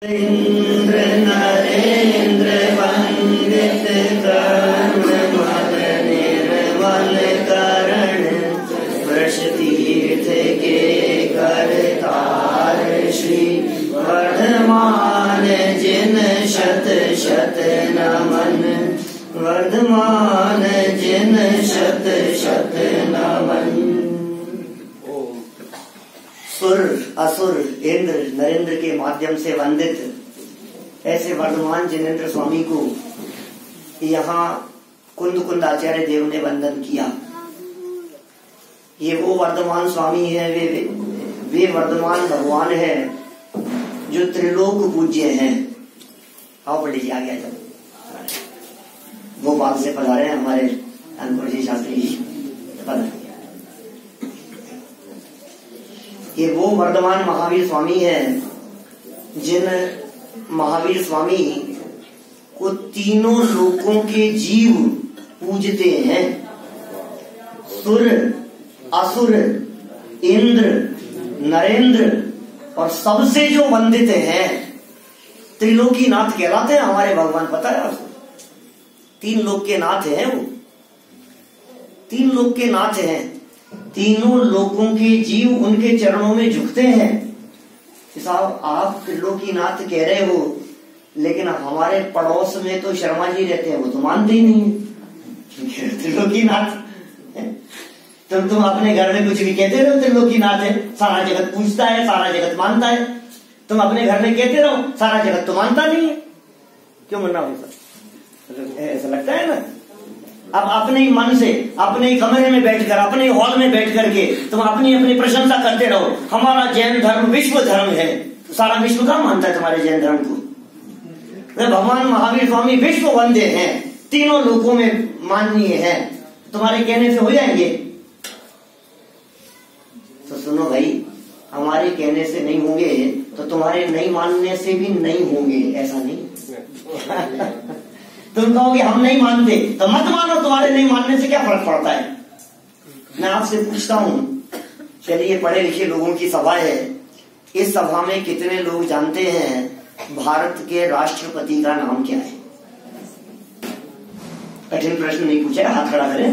इंद्र नरेंद्र वंदित कर्ण मद निर्मल करण वृष तीर्थ के करतार श्री वर्धमान जिन शत शत नमन वर्धमान जिन शत शत नमन। सुर असुर इंद्र नरेंद्र के माध्यम से वंदित ऐसे वर्धमान जिनेन्द्र स्वामी को यहाँ कुंद कुंदाचार्य देव ने वंदन किया। ये वो वर्धमान स्वामी है, वे वर्धमान भगवान है जो त्रिलोक पूज्य हैं। आओ पंडित जी आ गया। जब भोपाल से पधारे हैं हमारे अंकुर जी शास्त्री जी पधारे। ये वो वर्धमान महावीर स्वामी हैं जिन महावीर स्वामी को तीनों लोकों के जीव पूजते हैं। सुर असुर इंद्र नरेंद्र और सबसे जो वंदित हैं त्रिलोकी नाथ कहलाते हैं हमारे भगवान। पता है आपको? तीन लोक के नाथ हैं वो, तीन लोक के नाथ हैं। तीनों लोगों के जीव उनके चरणों में झुकते हैं। साहब आप त्रिलोकीनाथ कह रहे हो, लेकिन हमारे पड़ोस में तो शर्मा जी रहते हैं, वो तो मानते ही नहीं त्रिलोकीनाथ। तुम अपने घर में कुछ भी कहते रहो त्रिलोकीनाथ है, सारा जगत पूछता है, सारा जगत मानता है। तुम अपने घर में कहते रहो, सारा जगत तो मानता नहीं है। क्यों मना होता? ऐसा लगता है ना। अब अपने ही मन से अपने ही कमरे में बैठकर अपने ही हॉल में बैठ करके तुम अपनी अपनी प्रशंसा करते रहो। हमारा जैन धर्म विश्व धर्म है, तो सारा विश्व का मानता है तुम्हारे जैन धर्म को। भगवान महावीर स्वामी विश्व वंद्य हैं, तीनों लोकों में माननीय है। तुम्हारे कहने से हो जाएंगे? तो सुनो भाई, हमारे कहने से नहीं होंगे तो तुम्हारे नहीं मानने से भी नहीं होंगे, ऐसा नहीं। तुम कहोगे हम नहीं मानते तो मत मानो, तुम्हारे नहीं मानने से क्या फर्क पड़ता है। मैं आपसे पूछता हूं, चलिए पढ़े लिखे लोगों की सभा है, इस सभा में कितने लोग जानते हैं भारत के राष्ट्रपति का नाम क्या है? कठिन प्रश्न नहीं पूछा है, हाथ खड़ा करें।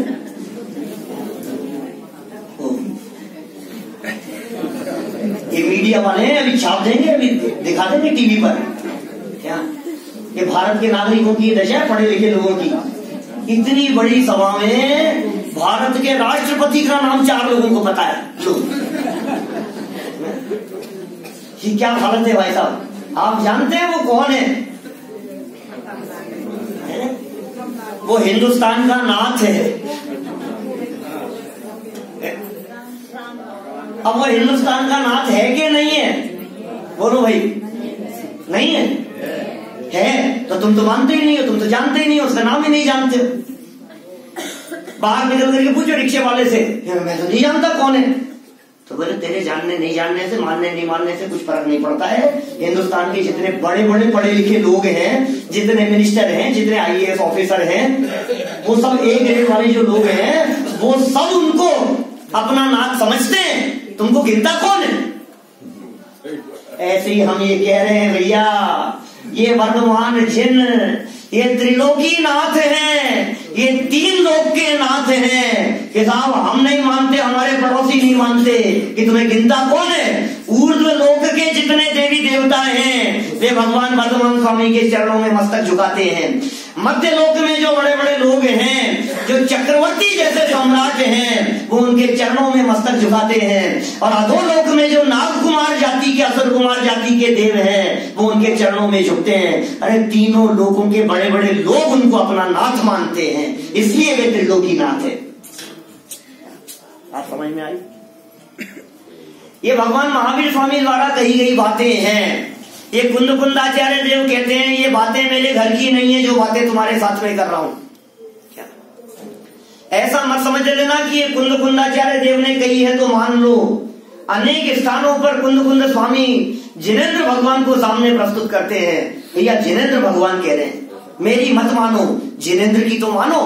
ये मीडिया वाले हैं, अभी छाप देंगे, अभी दिखा देंगे टीवी पर। क्या ये भारत के नागरिकों की दशा है, पढ़े लिखे लोगों की। इतनी बड़ी सभा में भारत के राष्ट्रपति का नाम 4 लोगों को पता है। ये क्या हालत है भाई साहब? आप जानते हैं वो कौन है? वो हिंदुस्तान का नाथ है। अब वो हिंदुस्तान का नाथ है कि नहीं है? बोलो भाई। नहीं है? तो तुम तो मानते ही नहीं हो, तुम तो जानते ही नहीं हो, उसका नाम ही नहीं जानते हो। बाहर निकल करके पूछो रिक्शे वाले से, मैं तो नहीं जानता कौन है। तो बोले तेरे जानने नहीं जानने से, मानने नहीं मानने से कुछ फर्क नहीं पड़ता है। हिंदुस्तान के जितने बड़े बड़े पढ़े लिखे लोग हैं, जितने मिनिस्टर हैं, जितने IAS ऑफिसर हैं, वो सब A ग्रेड वाले जो लोग हैं, वो सब उनको अपना नाथ समझते हैं। तुमको गिनता कौन है? ऐसे ही हम ये कह रहे हैं भैया, ये वर्धमान जिन, ये त्रिलोकी नाथ हैं, ये 3 लोक के नाथ हैं कि साहब हम नहीं मानते, हमारे पड़ोसी नहीं मानते। कि तुम्हें गिनता कौन है? ऊर्ध्व लोक के जितने देवी देवता हैं वे भगवान वर्धमान स्वामी के चरणों में मस्तक झुकाते हैं। मध्य लोक में जो बड़े बड़े लोग हैं, जो चक्रवर्ती जैसे सम्राट हैं, वो उनके चरणों में मस्तक झुकाते हैं। और अधोलोक में जो नाग कुमार जाति के, असुर कुमार जाति के देव हैं, वो उनके चरणों में झुकते हैं। अरे तीनों लोगों के बड़े बड़े लोग उनको अपना नाथ मानते हैं, इसलिए वे त्रिलोकी नाथ है। आप समझ में आई? ये भगवान महावीर स्वामी द्वारा कही गई बातें हैं। ये कुंद कुंदाचार्य देव कहते हैं ये बातें मेरे घर की नहीं है, जो बातें तुम्हारे साथ में कर रहा हूं। क्या ऐसा मत समझ लेना कि ये कुंद कुंदाचार्य देव ने कही है तो मान लो। अनेक स्थानों पर कुंद कुंद स्वामी जिनेन्द्र भगवान को सामने प्रस्तुत करते हैं। भैया जिनेन्द्र भगवान कह रहे हैं, मेरी मत मानो, जिनेन्द्र की तो मानो।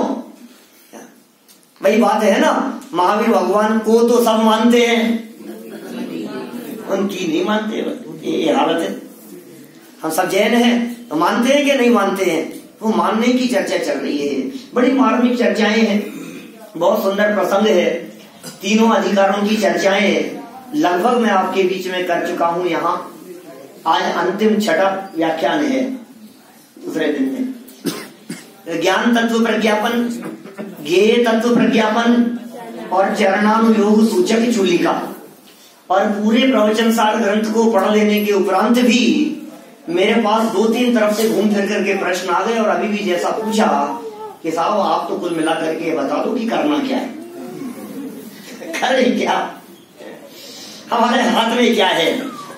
वही बात है ना, महावीर भगवान को तो सब मानते हैं, उनकी नहीं मानते। ये हालत है। हम सब जैन हैं तो मानते हैं कि नहीं मानते हैं? वो मानने की चर्चा चल रही है। बड़ी मार्मिक चर्चाएं हैं, बहुत सुंदर प्रसंग है। तीनों अधिकारों की चर्चाएं लगभग मैं आपके बीच में कर चुका हूं। यहाँ आज अंतिम छठा व्याख्यान है दूसरे दिन में। ज्ञान तत्व प्रज्ञापन, ज्ञेय तत्व प्रज्ञापन और चरणानुयोग सूचक चूलिका। और पूरे प्रवचन सार ग्रंथ को पढ़ लेने के उपरांत भी मेरे पास 2-3 तरफ से घूम फिर करके प्रश्न आ गए। और अभी भी जैसा पूछा कि साहब आप तो कुल मिला करके बता दो कि करना क्या है, करें क्या, हमारे हाथ में क्या है।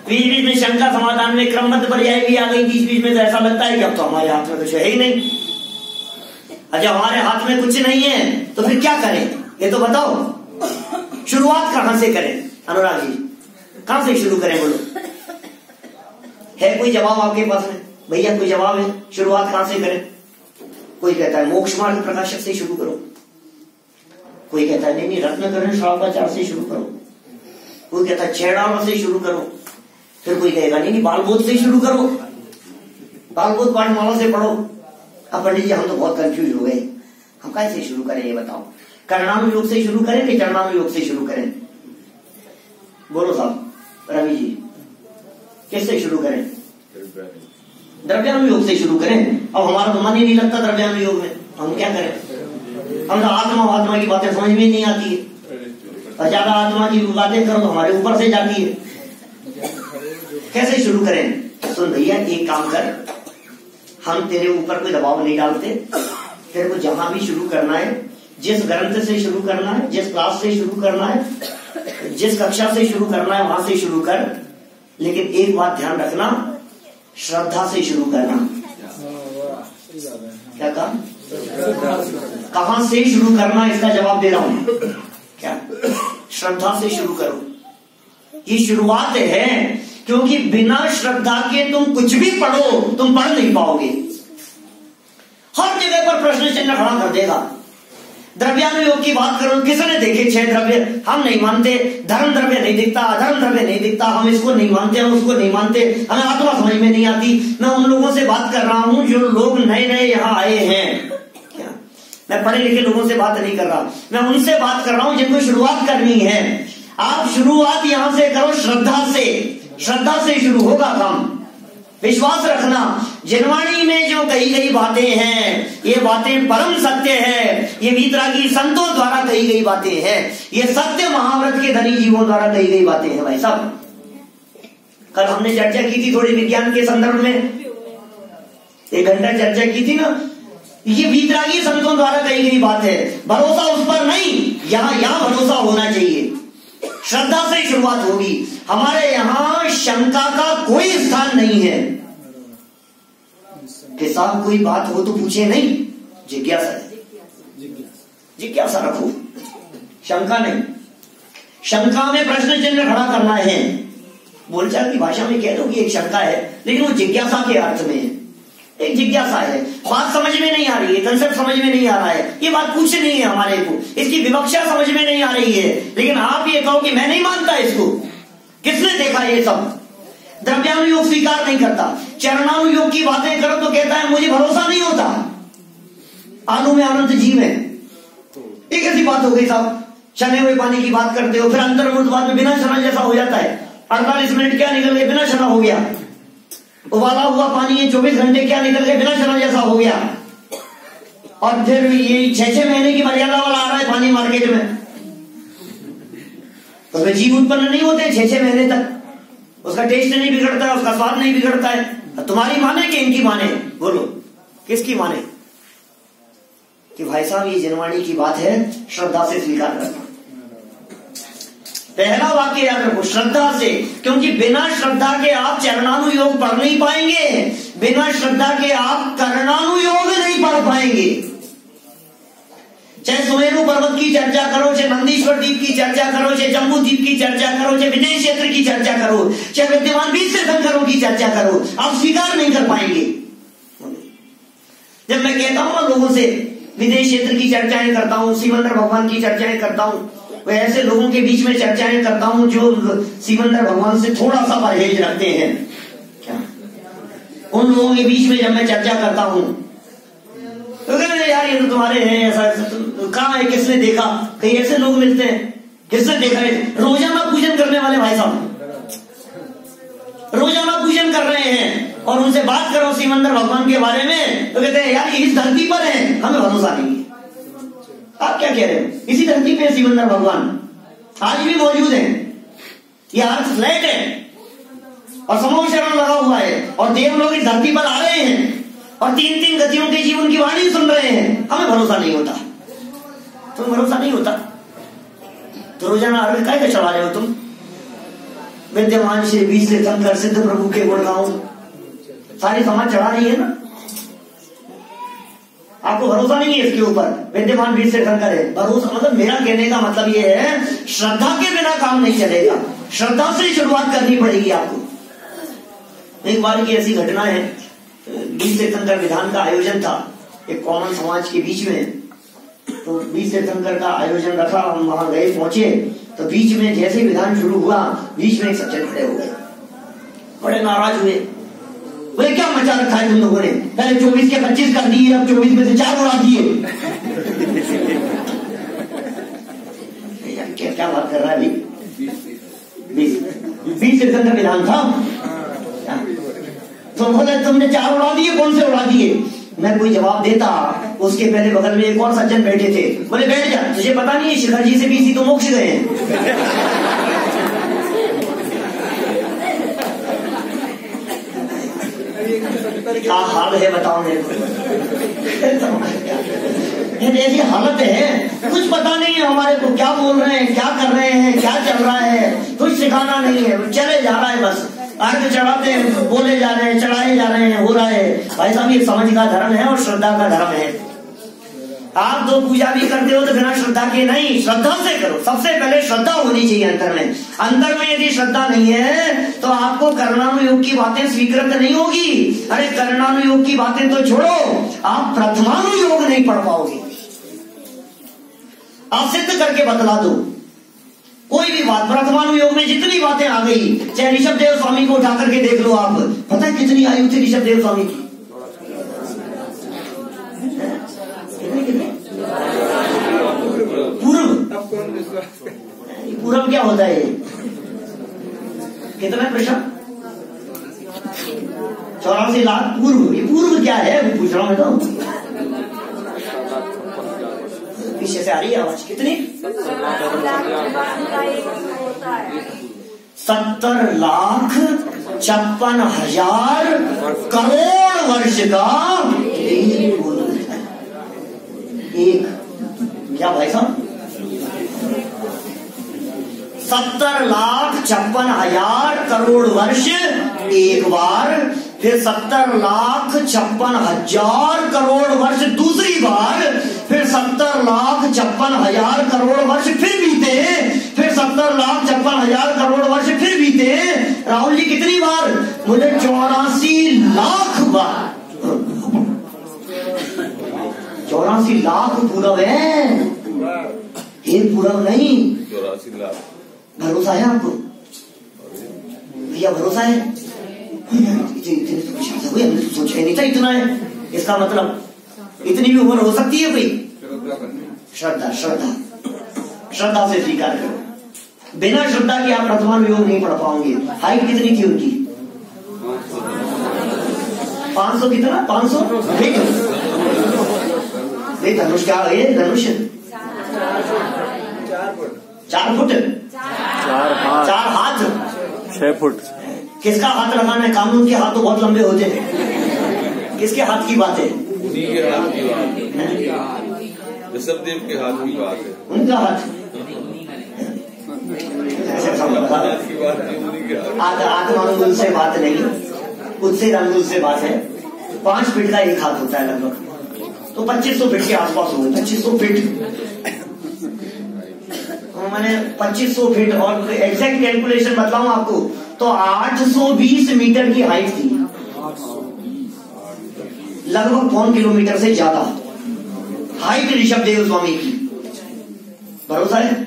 बीच बीच में शंका समाधान में क्रमबद्ध पर्याय भी आ गई बीच बीच में, तो ऐसा लगता है कि अब तो हमारे हाथ में कुछ है ही नहीं। अच्छा, हमारे हाथ में कुछ नहीं है तो फिर क्या करें ये तो बताओ। शुरुआत कहां से करें अनुराग जी, कहां से शुरू करें बोलो? है कोई जवाब आपके पास में? भैया कोई जवाब है? शुरुआत कहां से करें? कोई कहता है मोक्ष मार्ग प्रकाशक से शुरू करो, कोई कहता है नहीं रत्नकरण श्रावकाचार से शुरू करो, कोई कहता है छेड़ावा से शुरू करो, फिर कोई कहेगा नहीं बालबोध से शुरू करो, बालबोध पाठमाला से पढ़ो। अब पंडित जी हम तो बहुत कंफ्यूज हो गए, हम कैसे शुरू करें ये बताओ? कर्णानुयोग से शुरू करें कि चरणानुयोग से शुरू करें? बोलो साहब, रवि जी किससे शुरू करें? द्रव्यानुयोग से शुरू करें। अब हमारा तो मन ही नहीं लगता द्रव्यानुयोग में, हम क्या करें? हम तो आत्मा की बातें समझ में नहीं आती है, और ज्यादा आत्मा की बातें करो तो हमारे ऊपर से जाती है। कैसे शुरू करें? सुन भैया एक काम कर, हम तेरे ऊपर कोई दबाव नहीं डालते, तेरे को जहां भी शुरू करना है, जिस ग्रंथ से शुरू करना है, जिस क्लास से शुरू करना है, जिस कक्षा से शुरू करना है वहां से शुरू कर। लेकिन एक बात ध्यान रखना, श्रद्धा से शुरू करना। क्या कहा? कहां से शुरू करना इसका जवाब दे रहा हूं। क्या? श्रद्धा से शुरू करो, ये शुरुआत है। क्योंकि बिना श्रद्धा के तुम कुछ भी पढ़ो तुम पढ़ नहीं पाओगे, हर जगह पर प्रश्न चिन्ह खड़ा कर देगा। द्रव्यानुयोग की बात करो, किसने देखे 6 द्रव्य? हम नहीं मानते। धर्म द्रव्य नहीं दिखता, अधर्म द्रव्य नहीं दिखता, हम इसको नहीं मानते, हम उसको नहीं मानते, हमें आत्मा समझ में नहीं आती। मैं उन लोगों से बात कर रहा हूं जो लोग नए नए यहाँ आए हैं। क्या? मैं पढ़े लिखे लोगों से बात नहीं कर रहा, मैं उनसे बात कर रहा हूं जिनको शुरुआत करनी है। आप शुरुआत यहां से करो, श्रद्धा से। श्रद्धा से शुरू होगा काम। विश्वास रखना, जिनवाणी में जो कही गई बातें हैं ये बातें परम सत्य है, ये वीतरागी संतों द्वारा कही गई बातें हैं, ये सत्य महाव्रत के धनी जीवों द्वारा कही गई बातें हैं। भाई साहब, कल हमने चर्चा की थी थोड़ी विज्ञान के संदर्भ में, 1 घंटा चर्चा की थी ना। ये वीतरागी संतों द्वारा कही गई बात है, भरोसा उस पर नहीं, यहाँ भरोसा होना चाहिए। श्रद्धा से शुरुआत होगी। हमारे यहां शंका का कोई स्थान नहीं है कि साहब कोई बात हो तो पूछे नहीं, जिज्ञासा है, जिज्ञासा रखो, शंका नहीं। शंका में प्रश्न चिन्ह खड़ा करना है। बोलचाल की भाषा में कह दो कि एक शंका है, लेकिन वो जिज्ञासा के अर्थ में है। एक जिज्ञासा है, बात समझ में नहीं आ रही है, कंसेप्ट समझ में नहीं आ रहा है, ये बात पूछनी है हमारे को, इसकी विवक्षा समझ में नहीं आ रही है, लेकिन आप ये कहो कि मैं नहीं मानता इसको। किसने देखा ये सब? द्रव्यानुयोग स्वीकार नहीं करता, चरणानुयोग की बातें करो तो कहता है मुझे भरोसा नहीं होता, आलू में अनंत जीव है। एक ऐसी बात हो गई साहब, छने हुए पानी की बात करते हो, फिर अंतर्मुर्ध में बिना छना जैसा हो जाता है। 48 मिनट क्या निकल गए, बिना छना हो गया। उबाला हुआ पानी है 24 घंटे क्या निकल गए, बिना छना जैसा हो गया। और फिर ये 6-6 महीने की मर्यादा वाला आ रहा है पानी मार्केट में, तो फिर जीव उत्पन्न नहीं होते 6-6 महीने तक। उसका टेस्ट नहीं बिगड़ता है, उसका स्वाद नहीं बिगड़ता है। तुम्हारी माने कि इनकी माने? बोलो किसकी माने? कि भाई साहब ये जनवाणी की बात है, श्रद्धा से स्वीकार करना। पहला वाक्य याद रखो, श्रद्धा से, क्योंकि बिना श्रद्धा के आप चरणानुयोग पढ़ नहीं पाएंगे, बिना श्रद्धा के आप कर्णानुयोग नहीं पढ़ पाएंगे। चाहे सुमेरु पर्वत की चर्चा करो, चाहे नंदीश्वर द्वीप की चर्चा करो, चाहे जम्बू द्वीप की चर्चा करो, चाहे विदेश क्षेत्र की चर्चा करो, चाहे विद्यमान 20 तीर्थंकरों की चर्चा करो, आप स्वीकार नहीं कर पाएंगे। जब मैं कहता हूं ना लोगों से विदेश क्षेत्र की चर्चाएं करता हूं, सिमंदर भगवान की चर्चाएं करता हूं, वो ऐसे लोगों के बीच में चर्चाएं करता हूं जो सिमंदर भगवान से थोड़ा सा परहेज रखते हैं। क्या उन लोगों के बीच में जब मैं चर्चा करता हूं तो कहते हैं यार ये तो तुम्हारे हैं, ऐसा कहाँ है, किसने देखा? कहीं ऐसे लोग मिलते हैं, किसने देखा है? रोजाना पूजन करने वाले भाई साहब, रोजाना पूजन कर रहे हैं और उनसे बात करो सिमंदर भगवान के बारे में तो कहते हैं यार इस धरती पर है, हमें भरोसा नहीं है। आप क्या कह रहे हो? इसी धरती पे सिमंदर भगवान आज भी मौजूद है। ये अर्थ फ्लैट है और समूह शरण लगा हुआ है और देव लोग इस धरती पर आ रहे हैं और 3-3 गतियों के जीवन की वाणी सुन रहे हैं, हमें भरोसा नहीं होता। तुम्हें भरोसा नहीं होता तो रोजाना अर्घ काय का चढ़ा रहे हो तुम? विद्यमान श्री बीज से शंकर सिद्ध प्रभु के गुण गाओ, सारी समाज चढ़ा रही है ना। आपको भरोसा नहीं है इसके ऊपर, विद्यमान बीज से शंकर है भरोसा। मतलब मेरा कहने का मतलब ये है श्रद्धा के बिना काम नहीं चलेगा, श्रद्धा से शुरुआत करनी पड़ेगी आपको। एक बार की ऐसी घटना है, बीज से शंकर विधान का आयोजन था एक कॉमन समाज के बीच में। तो बीज से शंकर का आयोजन रखा, हम वहां गए, पहुंचे तो बीच में जैसे विधान शुरू हुआ बीच में एक सज्जन खड़े हो गए, बड़े नाराज हुए। बोले क्या मचा रखा है तुम लोगों ने? पहले 24 के 25 कर दिए, अब 24 में से 4 उड़ा दिए। क्या बात कर रहा है अभी? बीज से शंकर विधान था तो बोले तुमने 4 उड़ा दिए, कौन से उड़ा दिए? मैं कोई जवाब देता, उसके पहले बगल में एक और सज्जन बैठे थे, बोले बैठ जा, तुझे पता नहीं है शिखर जी से भी इसी तो मोक्ष गए हैं। क्या हाल है बताओ मेरे को? ऐसी हालत है, कुछ पता नहीं है हमारे को, क्या बोल रहे हैं, क्या कर रहे हैं, क्या चल रहा है, कुछ सिखाना नहीं है, चले जा रहा है बस। अर्घ चढ़ाते हैं, बोले जा रहे हैं, चढ़ाए जा रहे हैं, हो रहा है। भाई साहब ये समझ का धर्म है और श्रद्धा का धर्म है। आप तो पूजा भी करते हो तो बिना श्रद्धा के नहीं, श्रद्धा से करो। सबसे पहले श्रद्धा होनी चाहिए अंतर में। अंतर में यदि श्रद्धा नहीं है तो आपको कर्णानुयोग की बातें स्वीकृत नहीं होगी। अरे कर्णानुयोग की बातें तो छोड़ो, आप प्रथमानुयोग नहीं पढ़ पाओगे। आप सिद्ध करके बतला दो कोई भी बात। प्रथमानुयोग में जितनी बातें आ गई, चाहे ऋषभ देव स्वामी को उठा करके देख लो आप, पता है कितनी आयु थी ऋषभ देव स्वामी की? पूर्व क्या होता है? कितना प्रश्न? 84 लाख पूर्व। ये पूर्व क्या है वो पूछ रहा हूं मैं तो। पीछे से आ रही है आवाज। कितनी? 70,56,000 करोड़ वर्ष का एक। क्या भाई साहब? 70,56,000 करोड़ वर्ष एक बार, फिर 70,56,000 करोड़ वर्ष दूसरी बार, फिर 70,56,000 करोड़ वर्ष फिर बीते, फिर 70,56,000 करोड़ वर्ष फिर बीते। राहुल जी कितनी बार? मुझे 84 लाख बार। 84 लाख पूरब है, एक पूरब नहीं। 84 लाख। भरोसा है आपको भैया? भरोसा है? हमने तो सोचा ही नहीं था इतना है। इसका मतलब इतनी भी उम्र हो सकती है कोई? श्रद्धा, श्रद्धा, श्रद्धा से स्वीकार करो। बिना श्रद्धा के आप प्रथमानुयोग नहीं पढ़ पाओगे। हाइट कितनी थी उनकी? 500 कितना? 500 धनुष क्या है? धनुष 4 फुट, 4 हाथ, 6 फुट। किसका हाथ लगाना है? कानून के हाथ तो बहुत लंबे होते हैं। किसके हाथ की बात है? उन्हीं के हाथ की बात है, ऋषभ देव के हाथ की बात है। उनका हाथ आत्मा अंगुल से बात नहीं, उससे अंगुल से बात है। 5 फीट का एक हाथ होता है लगभग, तो 2500 फीट के आसपास होंगे। 2500 फीट मैंने 2500 फीट और एग्जैक्ट कैलकुलेशन बताऊं आपको तो 820 मीटर की हाइट थी, लगभग 1 किलोमीटर से ज्यादा हाइट ऋषभ देव स्वामी की। भरोसा है?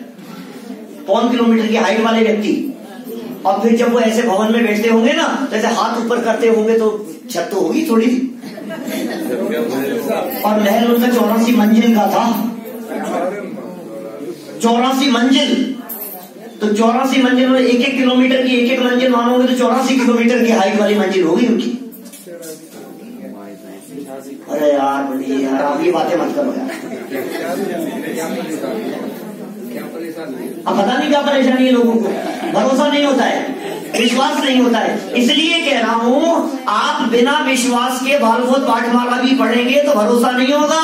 1 किलोमीटर की हाइट वाले व्यक्ति और फिर जब वो ऐसे भवन में बैठते होंगे ना, तो ऐसे हाथ ऊपर करते होंगे तो छत तो होगी थोड़ी सी। और महल उनका 84 मंजिल का था, 84 मंजिल। तो 84 मंजिल में 1-1 किलोमीटर की 1-1 मंजिल मानोगे तो 84 किलोमीटर की हाइट वाली मंजिल होगी उनकी। अरे यार बड़ी यार, आप ये बातें मत करो यार। अब पता नहीं क्या परेशानी है लोगों को, भरोसा नहीं होता है, विश्वास नहीं होता है। इसलिए कह रहा हूं, आप बिना विश्वास के भागवत पाठमाला भी पढ़ेंगे तो भरोसा नहीं होगा।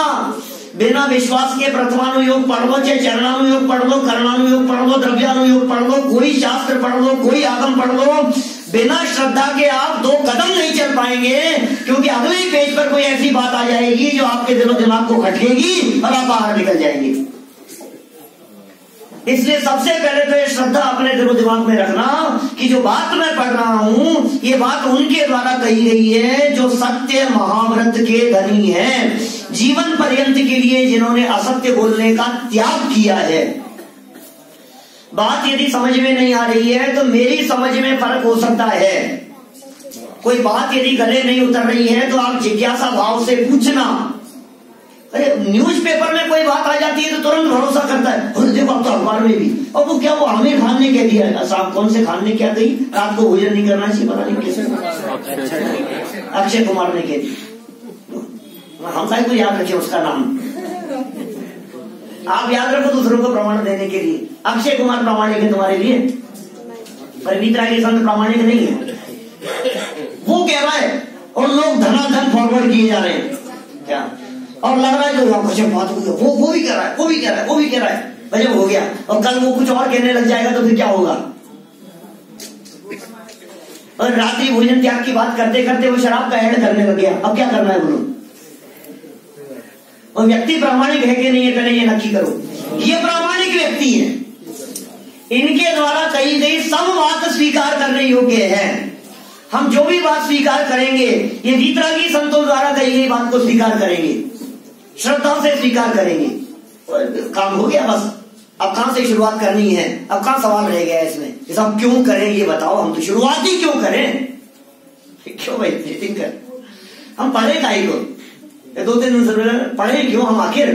बिना विश्वास के प्रथमानुयोग पढ़ लो, चाहे चरणानुयोग पढ़ लो, कर्णानुयोग पढ़ लो, द्रव्यानुयोग पढ़ लो, कोई शास्त्र पढ़ लो, कोई आगम पढ़ लो, बिना श्रद्धा के आप 2 कदम नहीं चल पाएंगे। क्योंकि अगले ही पेज पर कोई ऐसी बात आ जाएगी जो आपके दिलो दिमाग को खटकेगी और आप बाहर निकल जाएंगे। इसलिए सबसे पहले तो ये श्रद्धा अपने दिलो दिमाग में रखना कि जो बात मैं पढ़ रहा हूं, ये बात उनके द्वारा कही गई है जो सत्य महाव्रत के धनी हैं, जीवन पर्यंत के लिए जिन्होंने असत्य बोलने का त्याग किया है। बात यदि समझ में नहीं आ रही है तो मेरी समझ में फर्क हो सकता है। कोई बात यदि गले नहीं उतर रही है तो आप जिज्ञासा भाव से पूछना। अरे न्यूज़पेपर में कोई बात आ जाती है तो तुरंत भरोसा करता है, और देखो अब तो अखबार में भी, और वो क्या, वो आमिर खान ने कह दिया। साहब कौन से खान ने क्या कही, रात को भोजन नहीं करना चाहिए, पता नहीं कैसे, अक्षय कुमार ने कह दिया। हम साहब को याद रखे उसका नाम, आप याद रखो दूसरों को प्रमाण देने के लिए। अक्षय कुमार प्रामाणिक है तुम्हारे लिए, पर मित्रा के संत प्रामाणिक नहीं है। वो कह रहा है और लोग धनाधन फॉरवर्ड किए जा रहे हैं क्या, और लग रहा है जो बात हो गया, वो भी कह रहा है, वो भी कह रहा है, वो भी कह रहा है, गजब हो गया। और कल वो कुछ और कहने लग जाएगा तो फिर क्या होगा। और रात्रि भोजन त्याग की बात करते करते वो शराब का ऐड करने लग गया, अब क्या करना है बोलो। और व्यक्ति प्रामाणिक है कि नहीं है, पहले ये नक्की करो। ये प्रामाणिक व्यक्ति है, इनके द्वारा कही गई सब बात स्वीकार करने योग्य है। हम जो भी बात स्वीकार करेंगे ये वीतरागी संतों द्वारा कही गई बात को स्वीकार करेंगे, श्रद्धा से स्वीकार करेंगे, और काम हो गया बस। अब कहां से शुरुआत करनी है, अब कहां सवाल रह गया है इसमें, इस हम क्यों करें ये बताओ, हम तो शुरुआत ही क्यों करें, क्यों भाई मीटिंग कर, हम पढ़े काहे को, 2-3 दिन से पढ़े क्यों हम, आखिर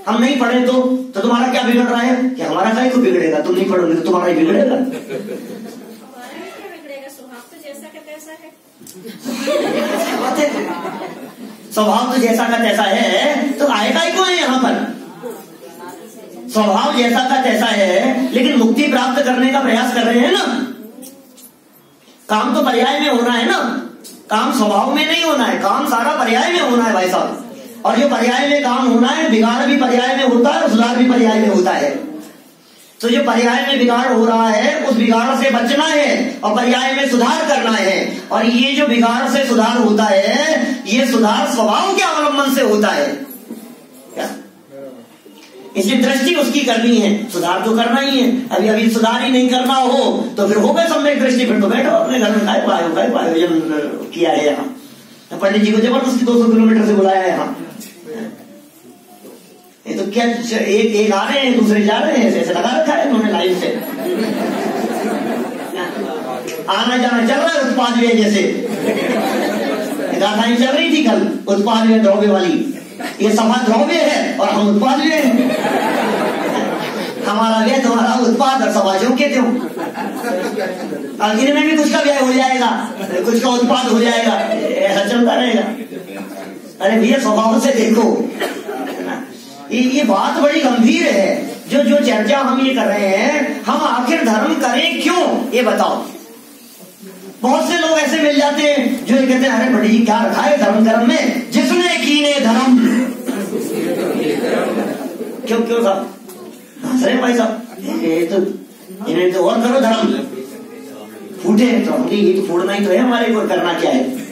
हम नहीं पढ़े तो तुम्हारा क्या बिगड़ रहा है, कि हमारा काहे को बिगड़ेगा, तुम नहीं पढ़ोगे तो तुम्हारा ही बिगड़ेगा। स्वभाव तो जैसा का तैसा है, तो आएगा ही कौन है यहाँ पर, स्वभाव जैसा का तैसा है, लेकिन मुक्ति प्राप्त करने का प्रयास कर रहे हैं ना। काम तो पर्याय में होना है ना, काम स्वभाव में नहीं होना है, काम सारा पर्याय में होना है भाई साहब। और जो पर्याय में काम होना है, बिगाड़ भी पर्याय में होता है, सुधार भी पर्याय में होता है। तो जो पर्याय में बिगाड़ हो रहा है उस बिगाड़ से बचना है और पर्याय में सुधार करना है। और ये जो बिगाड़ से सुधार होता है, ये सुधार स्वभाव के अवलंबन से होता है क्या? इसलिए दृष्टि उसकी करनी है, सुधार तो करना ही है। अभी सुधार ही नहीं करना हो तो फिर हो गए सम्यक दृष्टि, फिर तो बैठो अपने घर में, काय आयोजन किया है यहाँ, पंडित जी को जबरदस्ती 200 किलोमीटर से बुलाया है यहाँ। ये तो क्या, एक आ रहे हैं दूसरे जा रहे हैं, ऐसे लगा रखा है उन्होंने लाइन से, आना जाना चल रहा है उत्पाद व्यय जैसे। गाथाएं चल रही थी कल उत्पाद व्यय द्रव्य वाली, ये सभा द्रव्य है और हम उत्पाद व्यय हैं। हमारा व्यय तुम्हारा उत्पाद और सभा जो के त्यों, इनमें भी कुछ का व्यय हो जाएगा, कुछ का उत्पाद हो जाएगा, ऐसा चलता रहेगा। अरे भैया स्वभाव से देखो, ये बात बड़ी गंभीर है। जो चर्चा हम ये कर रहे हैं, हम आखिर धर्म करें क्यों ये बताओ। बहुत से लोग ऐसे मिल जाते हैं जो ये कहते हैं, अरे बड़ी जी क्या रखा है धर्म कर्म में, जिसने कीने धर्म। क्यों साहब हंस रहे भाई साहब, ये तो इन्हें तो और करो धर्म, फूटे तो हम ये तो फूटना ही तो है हमारे को, करना क्या है।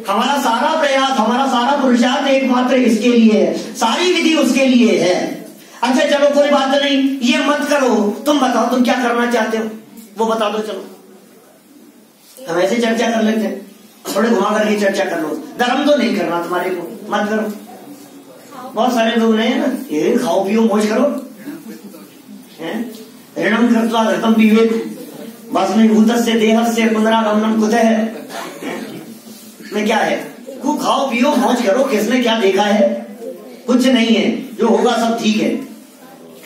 हमारा सारा प्रयास, हमारा सारा पुरुषार्थ एकमात्र इसके लिए है, सारी विधि उसके लिए है। अच्छा चलो कोई बात नहीं, ये मत करो, तुम बताओ तुम क्या करना चाहते हो, वो बता दो। चलो हम ऐसे चर्चा कर लेते हैं, थोड़े घुमा करके चर्चा कर लो। धर्म तो नहीं करना तुम्हारे को, मत करो। बहुत सारे लोग नहीं है ना, ये खाओ पियो मौज करो, ऋणम कृत्वा घृतम पीवेत, भस्मीभूतस्य देहस्य पुनरागमनम कुतः में क्या है? खूब खाओ पियो मौज करो, किसने क्या देखा है? कुछ नहीं है, जो होगा सब ठीक है।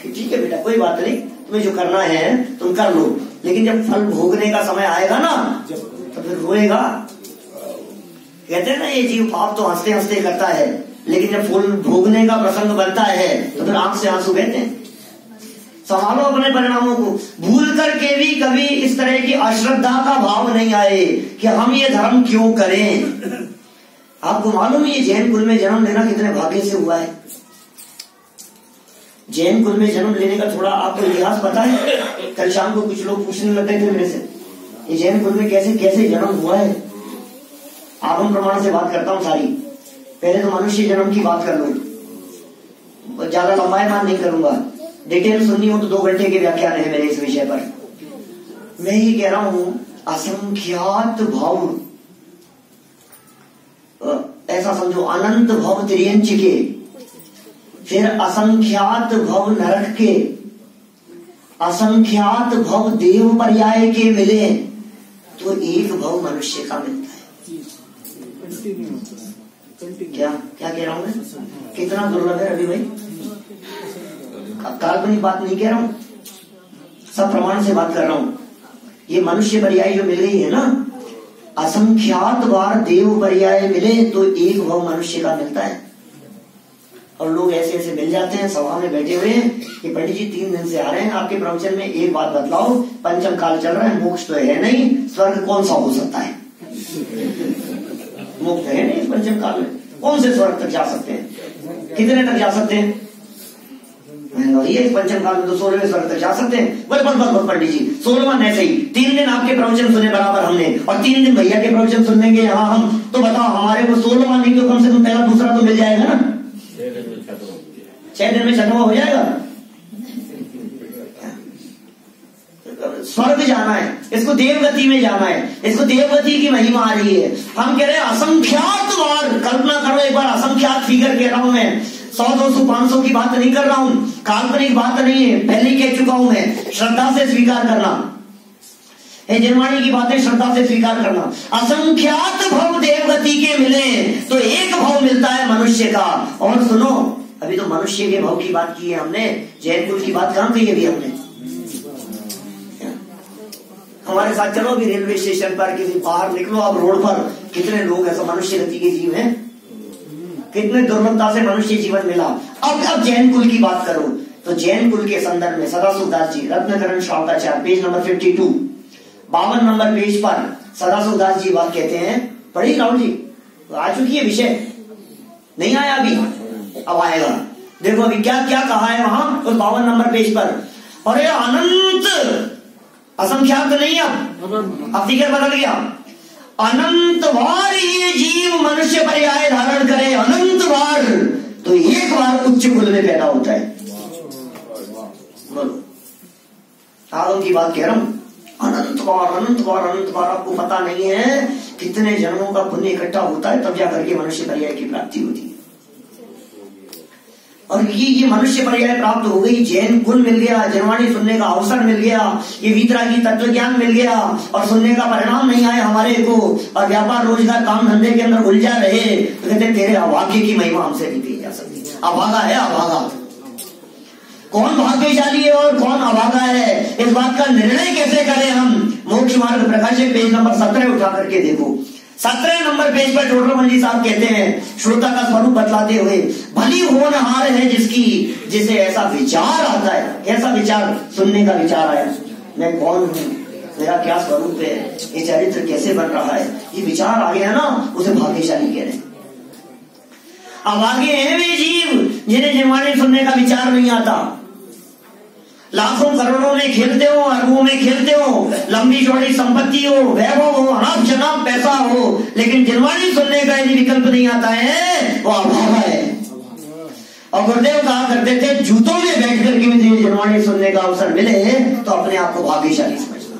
ठीक है बेटा, कोई बात नहीं, तुम्हें जो करना है तुम कर लो, लेकिन जब फल भोगने का समय आएगा ना तो फिर रोएगा। कहते हैं ना, ये जीव पाप तो हंसते हंसते करता है, लेकिन जब फल भोगने का प्रसंग बनता है तो फिर आंख से आंसू बहते हैं। संभालो अपने परिणामों को। भूल करके भी कभी इस तरह की अश्रद्धा का भाव नहीं आए कि हम ये धर्म क्यों करें। आपको मालूम है ये जैन कुल में जन्म लेना कितने भाग्य से हुआ है? जैन कुल में जन्म लेने का थोड़ा आपको इतिहास पता है? कल शाम को कुछ लोग पूछने लगे थे मेरे से, ये जैन कुल में कैसे कैसे जन्म हुआ है। आगम प्रमाण से बात करता हूँ सारी। पहले तो मनुष्य जन्म की बात कर लूं, ज्यादा लंबाई नहीं करूंगा, डिटेल सुननी हो तो 2 घंटे के व्याख्यान है मेरे इस विषय पर। मैं ये कह रहा हूं, असंख्यात भव, ऐसा समझो अनंत भव त्रियंच के, फिर असंख्यात भव नरक के, असंख्यात भव देव पर्याय के मिले तो एक भव मनुष्य का मिलता है। क्या क्या कह रहा हूं मैं? कितना दुर्लभ है रवि भाई। काल्पनिक बात नहीं कह रहा हूं, सब प्रमाण से बात कर रहा हूं। ये मनुष्य पर्याय जो मिल गई है ना, असंख्यात बार देव पर्याय मिले तो एक भव मनुष्य का मिलता है। और लोग ऐसे ऐसे मिल जाते हैं सभा में बैठे हुए हैं कि पंडित जी 3 दिन से आ रहे हैं आपके प्रवचन में, एक बात बतलाओ, पंचम काल चल रहा है, मोक्ष तो है नहीं, स्वर्ग कौन सा हो सकता है? मोक्ष है नहीं इस पंचम काल में, कौन से स्वर्ग तक जा सकते हैं? कितने तक जा सकते हैं? ये पंचम काल में तो 16वें स्वर्ग तक जा सकते हैं। बस बस बस पंडित जी 16वां ऐसे ही 3 दिन आपके प्रवचन सुने बराबर हमने, और 3 दिन भैया के प्रवचन सुन लेंगे यहाँ हम, तो बताओ हमारे को 16वां नहीं तो कम से कम पहला दूसरा तो मिल जाएगा ना। 6 दिन में 6वां हो जाएगा। स्वर्ग जाना है, इसको देवगति में जाना है, इसको देवगति की महिमा आ रही है। हम कह रहे हैं असंख्यात बार, कल्पना करो एक बार, असंख्यात फिगर कह रहा हूं मैं, 100, 200, 500 की बात नहीं कर रहा हूं, काल्पनिक बात नहीं है, पहले ही कह चुका हूं मैं। श्रद्धा से स्वीकार करना, जनवाणी की बातें श्रद्धा से स्वीकार करना। असंख्यात भव देवगति के मिले तो एक भव मिलता है मनुष्य का। और सुनो, अभी तो मनुष्य के भव की बात की है हमने, जैन कुल की बात कहां कही अभी हमने? हमारे साथ चलो अभी रेलवे स्टेशन पर, किसी बाहर निकलो आप रोड पर, कितने लोग ऐसा मनुष्य गति के जीव हैं, कितने दुर्लभता से मनुष्य जीवन मिला। अब जैन कुल की बात करो तो जैन कुल के संदर्भ में सदाशिवदास जी, रत्नकरण Shravakacharya, page number 52, 52 number page पर सदाशिवदास जी बात कहते हैं। पढ़ी राहुल जी? आ चुकी है विषय, नहीं आया अभी, अब आएगा। देखो अभी क्या क्या कहा है वहां उस 52 नंबर पेज पर। और ये अनंत, असंख्यात नहीं, अब फिगर बदल गया, अनंत बार ये जीव मनुष्य पर्याय धारण करे, अनंत बार, तो एक बार उच्च कुल में पैदा होता है। बोलो, आगम की बात कह रहा हूं, अनंत बार अनंत बार अनंत बार। आपको पता नहीं है कितने जन्मों का पुण्य इकट्ठा होता है, तब जाकर के मनुष्य पर्याय की प्राप्ति होती है। और ये मनुष्य पर्याय प्राप्त हो गई, जैन कुल मिल गया, जनवाणी सुनने का अवसर मिल गया, ये वीतरागी तत्व ज्ञान मिल गया, और सुनने का परिणाम नहीं आया हमारे को, और व्यापार रोजगार काम धंधे के अंदर उलझा रहे, तो कहते तेरे अभाग्य की महिमा हमसे नहीं की जा सकती। अभागा है अभागा, कौन भाग्यशाली है और कौन अभागा है, इस बात का निर्णय कैसे करें हम? मोक्ष मार्ग प्रकाशक पेज नंबर 17 उठा करके देखो। 17 नंबर पेज पर टोडरमल साहब कहते हैं, श्रोता का स्वरूप बतलाते हुए, भली होनहार है जिसकी, जिसे ऐसा विचार आता है। कैसा विचार? सुनने का विचार आया, मैं कौन हूँ, मेरा क्या स्वरूप है, ये चरित्र कैसे बन रहा है, ये विचार आ गया ना, उसे भाग्यशाली कह रहे हैं। अब आगे है वे जीव जिन्हें जनवाणी सुनने का विचार नहीं आता, लाखों करोड़ों में खेलते हो, अरबों में खेलते हो, लंबी चौड़ी संपत्ति हो, वैभव हो, अनाप शनाप पैसा हो, लेकिन जनवाणी सुनने का यदि विकल्प नहीं आता है, वो अभागा है। और गुरुदेव कहा करते थे, जूतों में बैठ करके भी जनवाणी सुनने का अवसर मिले तो अपने आप को भाग्यशाली समझना।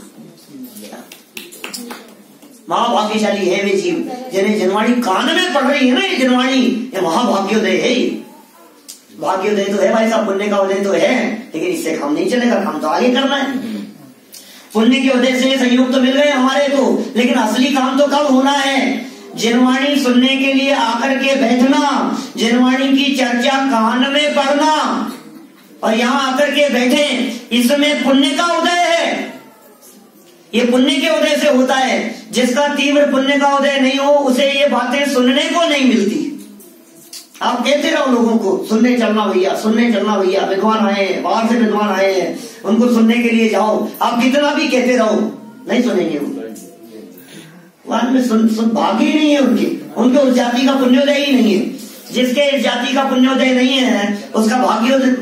महाभाग्यशाली है वे जीव जिन्हें जनवाणी कान में पड़ रही है ना, ये जनवाणी, ये महाभाग्योदय है। भाग्योदय तो है भाई साहब, पुण्य का उदय तो है, लेकिन इससे काम नहीं चलेगा, काम तो आगे करना है। पुण्य की वजह से संयोग तो मिल गए हमारे को, लेकिन असली काम तो कब होना है? जिनवाणी सुनने के लिए आकर के बैठना, जिनवाणी की चर्चा कान में पढ़ना और यहाँ आकर के बैठे, इसमें पुण्य का उदय है। ये पुण्य के उदय से होता है। जिसका तीव्र पुण्य का उदय नहीं हो उसे ये बातें सुनने को नहीं मिलती। आप कहते रहो लोगों को सुनने चलना भैया, सुनने चलना भैया, विद्वान आए हैं, बाहर से विद्वान आए हैं, उनको सुनने के लिए जाओ। आप कितना भी कहते रहो नहीं सुनेंगे वो। बाद में सुन भाग्य ही नहीं है उनके उस जाति का पुण्योदय ही नहीं है। जिसके इस जाति का पुण्योदय नहीं है उसका भाग्योदय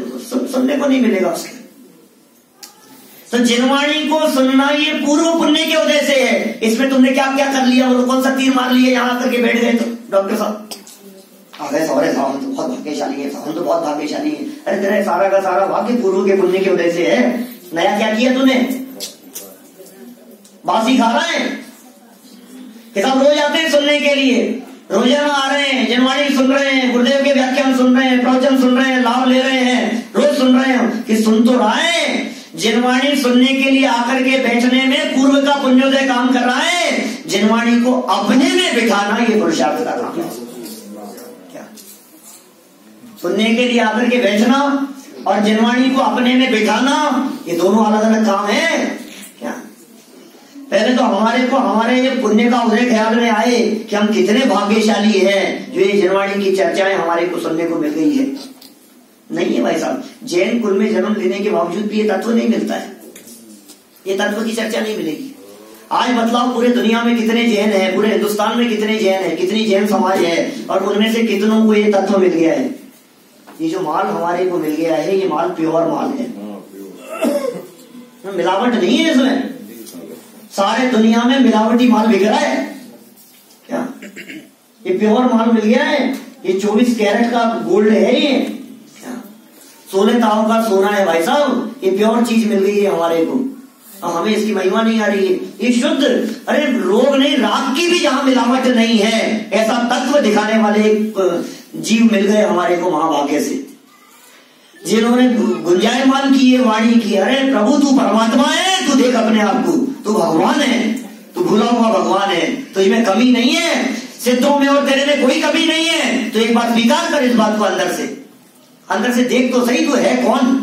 सुनने को नहीं मिलेगा उसके। तो जिनवाणी को सुनना ये पूर्व पुण्य के उदय से है। इसमें तुमने क्या क्या कर लिया, वो कौन सा तीर मार लिया, यहाँ आकर के बैठ गए तो डॉक्टर साहब आ गए, सौरे साहब हम तो बहुत भाग्यशाली है, हम तो बहुत भाग्यशाली है। अरे तेरा सारा का सारा भाग्य पूर्व के पुण्य के उदय से है। नया क्या किया तूने? बासी खा रहा है। किताब रोज आते हैं सुनने के लिए, रोजाना आ रहे हैं, जिनवाणी सुन रहे हैं, गुरुदेव के व्याख्यान सुन रहे हैं, प्रवचन सुन रहे हैं, लाभ ले रहे हैं, रोज सुन रहे हैं कि सुन तो रहा है। जिनवाणी सुनने के लिए आकर के बैठने में पूर्व का पुण्योदय काम कर रहा है। जिनवाणी को अपने में बिठाना ये पुरुषार्थ का काम है। क्या सुनने के लिए आकर के बैठना और जिनवाणी को अपने में बिठाना ये दोनों अलग अलग काम है क्या? पहले तो हमारे ये पुण्य का उदय ख्याल में आए कि हम कितने भाग्यशाली हैं जो ये जिनवाणी की चर्चाएं हमारे को सुनने को मिल गई है। नहीं है भाई साहब, जैन कुल में जन्म लेने के बावजूद भी ये तत्व नहीं मिलता है, ये तत्व की चर्चा नहीं मिलेगी। आज बतलाओ पूरे दुनिया में कितने जैन हैं, पूरे हिंदुस्तान में कितने जैन हैं, कितनी जैन समाज है और उनमें से कितनों को ये तत्व मिल गया है। ये जो माल हमारे को मिल गया है ये माल प्योर माल है, मिलावट नहीं है इसमें। सारे दुनिया में मिलावटी माल बिक रहा है क्या? ये प्योर माल मिल गया है। ये 24 कैरेट का गोल्ड है, ये 16 ताव का सोना है भाई साहब। ये प्योर चीज मिल गई है हमारे को और हमें इसकी महिमा नहीं आ रही है। ये शुद्ध, अरे रोग नहीं, राग की भी जहां मिलावट नहीं है ऐसा तत्व दिखाने वाले जीव मिल गए हमारे को महाभाग्य से, जिन्होंने गुंजायमान की ये वाणी की। अरे प्रभु तू परमात्मा है, तू देख अपने आप को, तू भगवान है, तू भूला हुआ भगवान है, तो इसमें कमी नहीं है। सिद्धों में और तेरे में कोई कमी नहीं है। तो एक बात स्वीकार कर इस बात को, अंदर से देख तो सही, तू है कौन?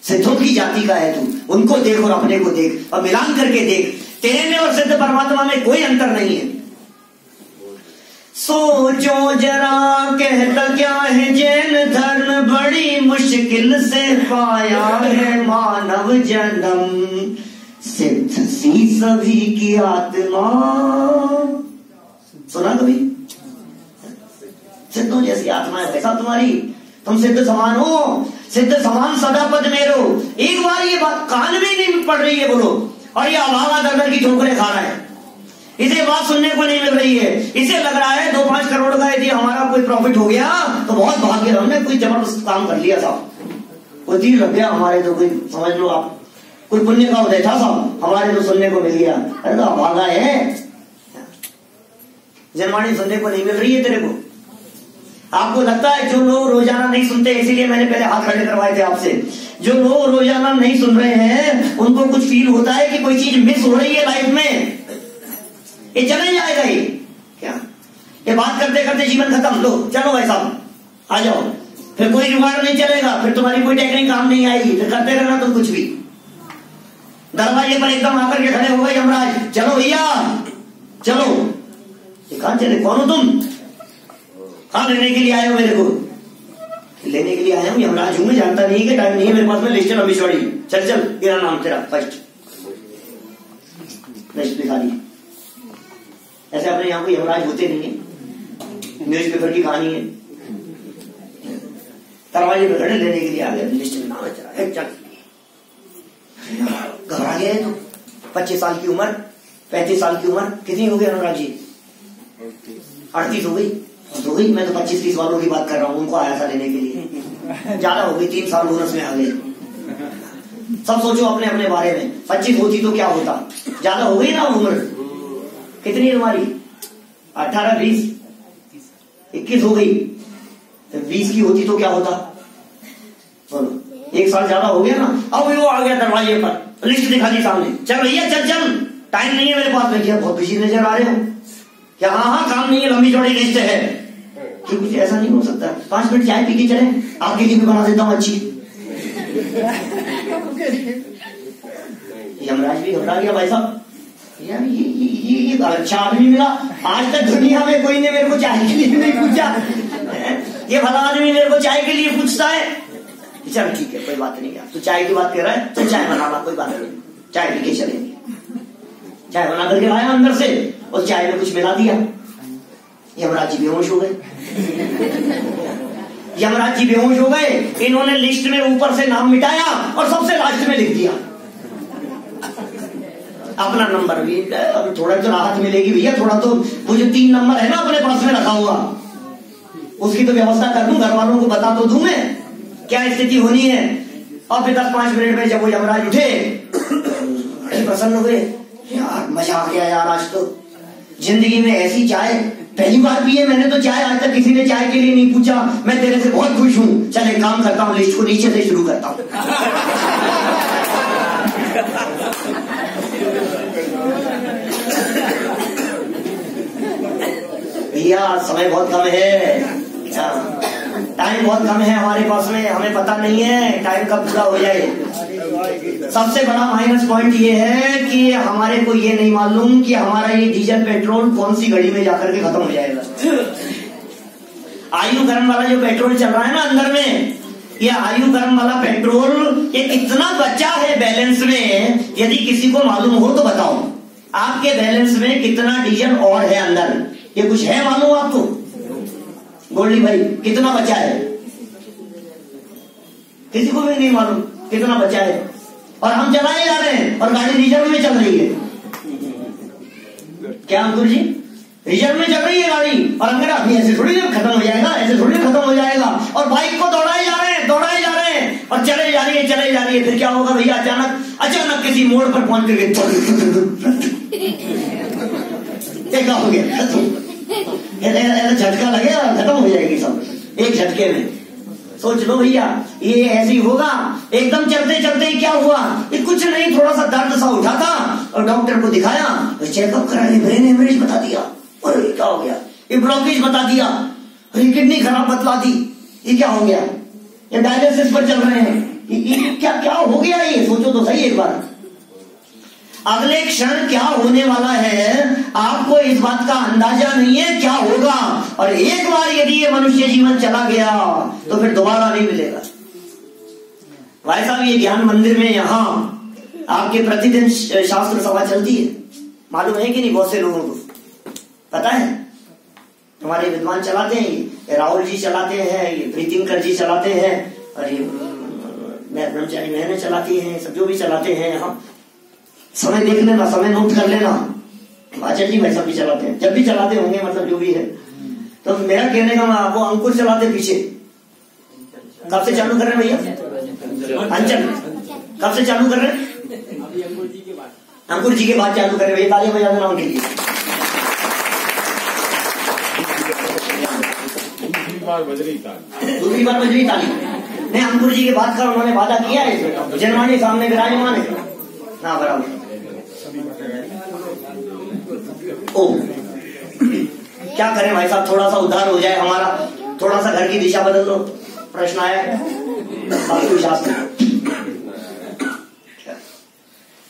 सिद्धों की जाति का है तू। उनको देख और अपने को देख और मिलान करके देख। तेरे में और सिद्ध परमात्मा में कोई अंतर नहीं है। सोचो जरा कहता क्या है जैन धर्म, बड़ी मुश्किल से पाया है मानव जन्म, सिद्ध सी सभी की आत्मा। सुना कभी? सिद्धों जैसी आत्मा है वैसा तुम्हारी, तुम सिद्ध समान हो, सिद्ध समान सदा पद मेरो। एक बार ये बात कान में नहीं पड़ रही है बोलो, और ये अभावा दर की ठोकरें खा रहा है, इसे बात सुनने को नहीं मिल रही है। इसे लग रहा है 2-5 करोड़ का यदि हमारा कोई प्रॉफिट हो गया तो बहुत भाग्य, हमने कोई जबरदस्त काम कर लिया साहब, कोई तीर लग गया हमारे तो, कोई समझ लो आप कोई पुण्य का उदय था साहब, हमारे तो सुनने को मिल गया। अरे तो अभागा है, जनवाणी सुनने को नहीं मिल रही है तेरे को। आपको लगता है जो लोग रोजाना नहीं सुनते, इसीलिए मैंने पहले हाथ खड़े करवाए थे आपसे, जो लोग रोजाना नहीं सुन रहे हैं उनको कुछ फील होता है कि कोई चीज मिस हो रही है लाइफ में, ये चले जाएगा ये क्या? ये बात करते करते जीवन खत्म। लो चलो भाई साहब आ जाओ, फिर कोई जुगाड़ नहीं चलेगा, फिर तुम्हारी कोई टेक्निक काम नहीं आएगी, फिर करते रहना तुम कुछ भी। दरवाजे पर एकदम आकर के खड़े हो गए यमराज, चलो भैया चलो। ये कहां चले, कौन हो तुम? कहां लेने के लिए आए हो मेरे को? लेने के लिए आया हूँ, यमराज हूं मैं, जानता नहीं कि टाइम नहीं है मेरे पास में, लिस्ट अमिशवाड़ी। चल चल तेरा नाम, तेरा फर्स्ट लिस्ट दिखा दी। ऐसे अपने यहाँ को यमराज होते नहीं है, न्यूज़पेपर की कहानी है। दरवाजे में खड़े लेने के लिए आ गए, लिस्ट में नाम है तेरा, चल। घबरा गया है तो 25 साल की उम्र, 35 साल की उम्र, कितनी हो गई अनुराग जी? 38 हो गई, हो गई। मैं तो 25-30 वालों की बात कर रहा हूँ, उनको आया था लेने के लिए, ज्यादा हो गई, 3 साल बोनस में आ गए। सब सोचो अपने अपने बारे में, 25 होती तो क्या होता, ज्यादा हो गई ना उम्र। कितनी है तुम्हारी? 18, 20, 21 हो गई, 20 की होती तो क्या होता बोलो? 1 साल ज्यादा हो गया ना। अब वो आ गया दरवाजे पर, लिस्ट दिखा दी सामने, चल भैया चल चल, टाइम नहीं है मेरे पास में। क्या बहुत बिजी नजर आ रहे हो क्या? हाँ काम नहीं है, लंबी चौड़ी लिस्ट है। कि कुछ ऐसा नहीं हो सकता, 5 मिनट चाय पी के चले, आपके लिए भी बना देता हूँ अच्छी। यमराज भी घबरा गया, भाई साहब यार ये अच्छा आदमी मिला, आज तक दुनिया में कोई ने मेरे को चाय के लिए नहीं पूछा, ये भला आदमी मेरे को चाय के लिए पूछता है। चल ठीक है कोई बात नहीं, यार तो चाय की बात कर रहा है, चल चाय बना ला, कोई बात नहीं, चाय पी के चलेंगे। चाय बना करके लाया अंदर से, और चाय में कुछ मिला दिया। यमराज जी बेहोश हो गए। यमराज जी बेहोश हो गए। इन्होंने लिस्ट में ऊपर से नाम मिटाया और सबसे लास्ट में लिख दिया अपना नंबर भी। अब थोड़ा तो राहत मिलेगी भैया, थोड़ा तो वो जो 3 नंबर है ना अपने पास में रखा हुआ, उसकी तो व्यवस्था कर दूं, घर वालों को बता तो दूं मैं क्या स्थिति होनी है। और फिर 10-5 मिनट में जब वो यमराज उठे, बड़े प्रसन्न हुए, यार मजा आ गया यार, आज तो जिंदगी में ऐसी चाय पहली बार पी है मैंने, तो चाय आज तक किसी ने चाय के लिए नहीं पूछा, मैं तेरे से बहुत खुश हूं। चल एक काम करता हूं, लिस्ट को नीचे से शुरू करता हूं। भैया समय बहुत कम है, टाइम बहुत कम है हमारे पास में, हमें पता नहीं है टाइम कब पूरा हो जाए। सबसे बड़ा माइनस पॉइंट ये है कि हमारे को ये नहीं मालूम कि हमारा ये डीजल पेट्रोल कौन सी घड़ी में जाकर के खत्म हो जाएगा। आयु गर्म वाला जो पेट्रोल चल रहा है ना अंदर में, ये आयु गर्म वाला पेट्रोल ये कितना बचा है बैलेंस में, यदि किसी को मालूम हो तो बताओ। आपके बैलेंस में कितना डीजल और है अंदर, ये कुछ है मालूम आपको? गोल्डी भाई कितना बचा है? किसी को भी नहीं मालूम कितना बचा है, और हम चलाए जा रहे हैं और गाड़ी रिजर्व में चल रही है। क्या अंकुर जी, रिजर्व में चल रही है गाड़ी, और अंदर अभी ऐसे थोड़ी ना खत्म हो जाएगा, ऐसे थोड़ी ना खत्म हो जाएगा। और बाइक को दौड़ाए जा रहे हैं, दौड़ाए जा रहे हैं, और चले जा रही है, चले जा रही है। फिर क्या होगा भैया? अचानक किसी मोड़ पर पहुंच करके क्या हो गया? झटका लगे और खत्म हो जाएगी सब एक झटके में। सोच लो भैया, ये ऐसे ही होगा। एकदम चलते चलते क्या हुआ? ये कुछ नहीं, थोड़ा सा दर्द सा उठा था और डॉक्टर को दिखाया, चेकअप कराया, ब्रेन हेमरेज बता दिया। और क्या हो गया? ये ब्लॉकेज बता दिया, ये किडनी खराब बतला दी। ये क्या हो गया? ये डायलिसिस पर चल रहे हैं। ये क्या हो गया? ये सोचो तो सही एक बार। अगले क्षण क्या होने वाला है आपको इस बात का अंदाजा नहीं है क्या होगा। और एक बार यदि ये मनुष्य जीवन चला गया तो फिर दोबारा नहीं मिलेगा। भाई साहब, ये ज्ञान मंदिर में यहाँ आपके प्रतिदिन शास्त्र सभा चलती है, मालूम है कि नहीं? बहुत से लोगों को पता है। हमारे विद्वान चलाते हैं, ये राहुल जी चलाते हैं, ये प्रीतिंकर जी चलाते हैं, और ये ब्रह्मचारी बहनें चलाती हैं, सब जो भी चलाते हैं यहाँ। समय देख लेना, समय नोट कर लेना। आचार्य जी भाई सब भी चलाते हैं, जब भी चलाते होंगे, मतलब जो भी है। तो मेरा कहने का वो अंकुर चलाते पीछे। कब से चालू कर रहे हैं भैया? अंचल कब से चालू कर रहे हैं? अंकुर जी के बाद चालू कर रहे हैं भैया, तालियां बजा देना उनके लिए। दूसरी बार बजरी ताली नहीं, अंकुर जी के बाद का उन्होंने वादा किया है, जनवाणी सामने विराजमान है ना, बराबर। ओ क्या करें भाई साहब, थोड़ा सा उद्धार हो जाए हमारा, थोड़ा सा घर की दिशा बदल दो। प्रश्न आया वास्तुशास्त्र,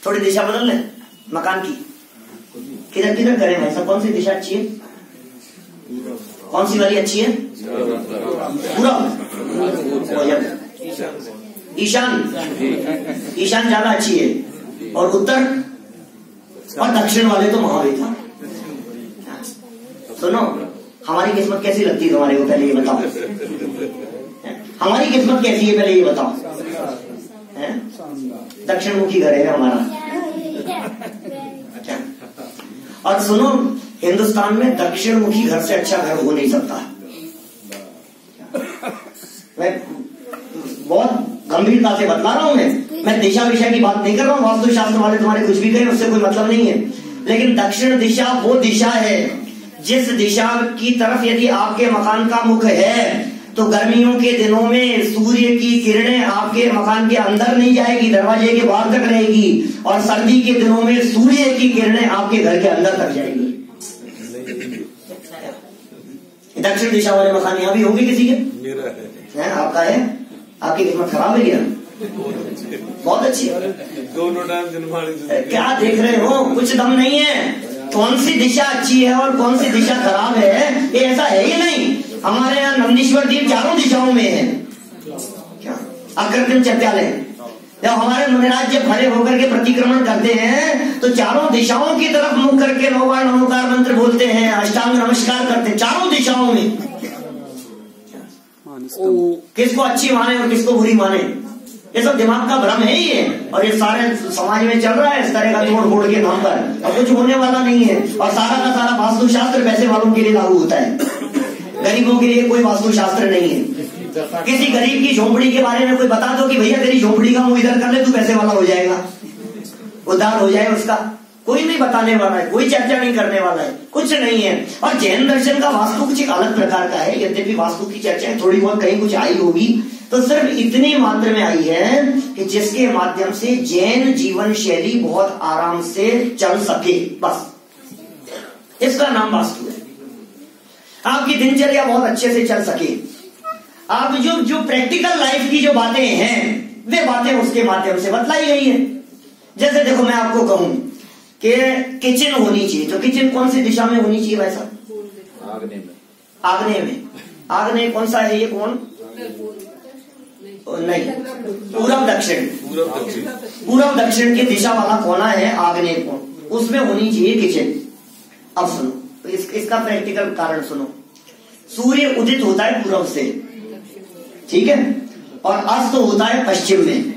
थोड़ी दिशा बदल ले मकान की। किधर किधर करें भाई साहब? कौन सी दिशा अच्छी है? कौन सी वाली अच्छी है? पूरा ईशान, ईशान ज्यादा अच्छी है, और उत्तर और दक्षिण वाले तो महावीर था। सुनो, हमारी किस्मत कैसी लगती है तुम्हारे को? पहले ये बताओ, हमारी किस्मत कैसी है? पहले ये बताओ। दक्षिण मुखी घर है हमारा। और सुनो, हिंदुस्तान में दक्षिण मुखी घर से अच्छा घर हो नहीं सकता। मैं बहुत गंभीरता से बतला रहा हूं, मैं दिशा विषय की बात नहीं कर रहा हूं। वास्तुशास्त्र वाले तुम्हारे कुछ भी कहें, उससे कोई मतलब नहीं है। लेकिन दक्षिण दिशा वो दिशा है जिस दिशा की तरफ यदि आपके मकान का मुख है तो गर्मियों के दिनों में सूर्य की किरणें आपके मकान के अंदर नहीं जाएगी, दरवाजे के बाहर तक रहेगी, और सर्दी के दिनों में सूर्य की किरणें आपके घर के अंदर तक जाएगी। दक्षिण दिशा वाले मकान यहाँ भी होंगे किसी के? मेरा है। आपका है? आपकी किस्मत खराब है क्या? बहुत अच्छी है। दोनों टाइम क्या देख रहे हो? कुछ दम नहीं है। कौन सी दिशा अच्छी है और कौन सी दिशा खराब है ये ऐसा है ही नहीं। हमारे यहाँ नंदीश्वर द्वीप चारों दिशाओं में है। क्या अकृत्रिम चैत्यालय, जब हमारे मुनिराज जब खड़े होकर के प्रतिक्रमण करते हैं तो चारों दिशाओं की तरफ मुख करके 9 बार नमोकार मंत्र बोलते हैं, अष्टांग नमस्कार करते हैं चारों दिशाओं में। किसको अच्छी माने और किसको बुरी माने, ये सब दिमाग का भ्रम है ही है। और ये सारे समाज में चल रहा है इस तरह का तोड़ फोड़ के नाम पर, और कुछ होने वाला नहीं है। और सारा का सारा वास्तुशास्त्र पैसे वालों के लिए लागू होता है, गरीबों के लिए कोई वास्तुशास्त्र नहीं है। किसी गरीब की झोंपड़ी के बारे में कोई बता दो कि भैया तेरी झोंपड़ी का मुंह इधर कर ले, तू पैसे वाला हो जाएगा, उद्धार हो जाए उसका। कोई नहीं बताने वाला है, कोई चर्चा नहीं करने वाला है, कुछ नहीं है। और जैन दर्शन का वास्तु कुछ एक अलग प्रकार का है। यद्यपि वास्तु की चर्चा थोड़ी बहुत कहीं कुछ आई होगी, तो सिर्फ इतनी मात्रा में आई है कि जिसके माध्यम से जैन जीवन शैली बहुत आराम से चल सके, बस इसका नाम वास्तु है। आपकी दिनचर्या बहुत अच्छे से चल सके, आप जो प्रैक्टिकल लाइफ की जो बातें हैं वे बातें उसके माध्यम से बतलाई गई है। जैसे देखो मैं आपको कहूं कि किचन होनी चाहिए, तो किचन कौन सी दिशा में होनी चाहिए भाई साहब? आग्नेय में। आग्नेय में। आग्नेय कौन सा है ये? कौन नहीं, पूर्व दक्षिण। पूर्व दक्षिण की दिशा वाला कोना है आग्नेय कोण, उसमें होनी चाहिए किचन। अब सुनो, तो इसका प्रैक्टिकल कारण सुनो। सूर्य उदित होता है पूर्व से, ठीक है, और अस्त होता है पश्चिम में।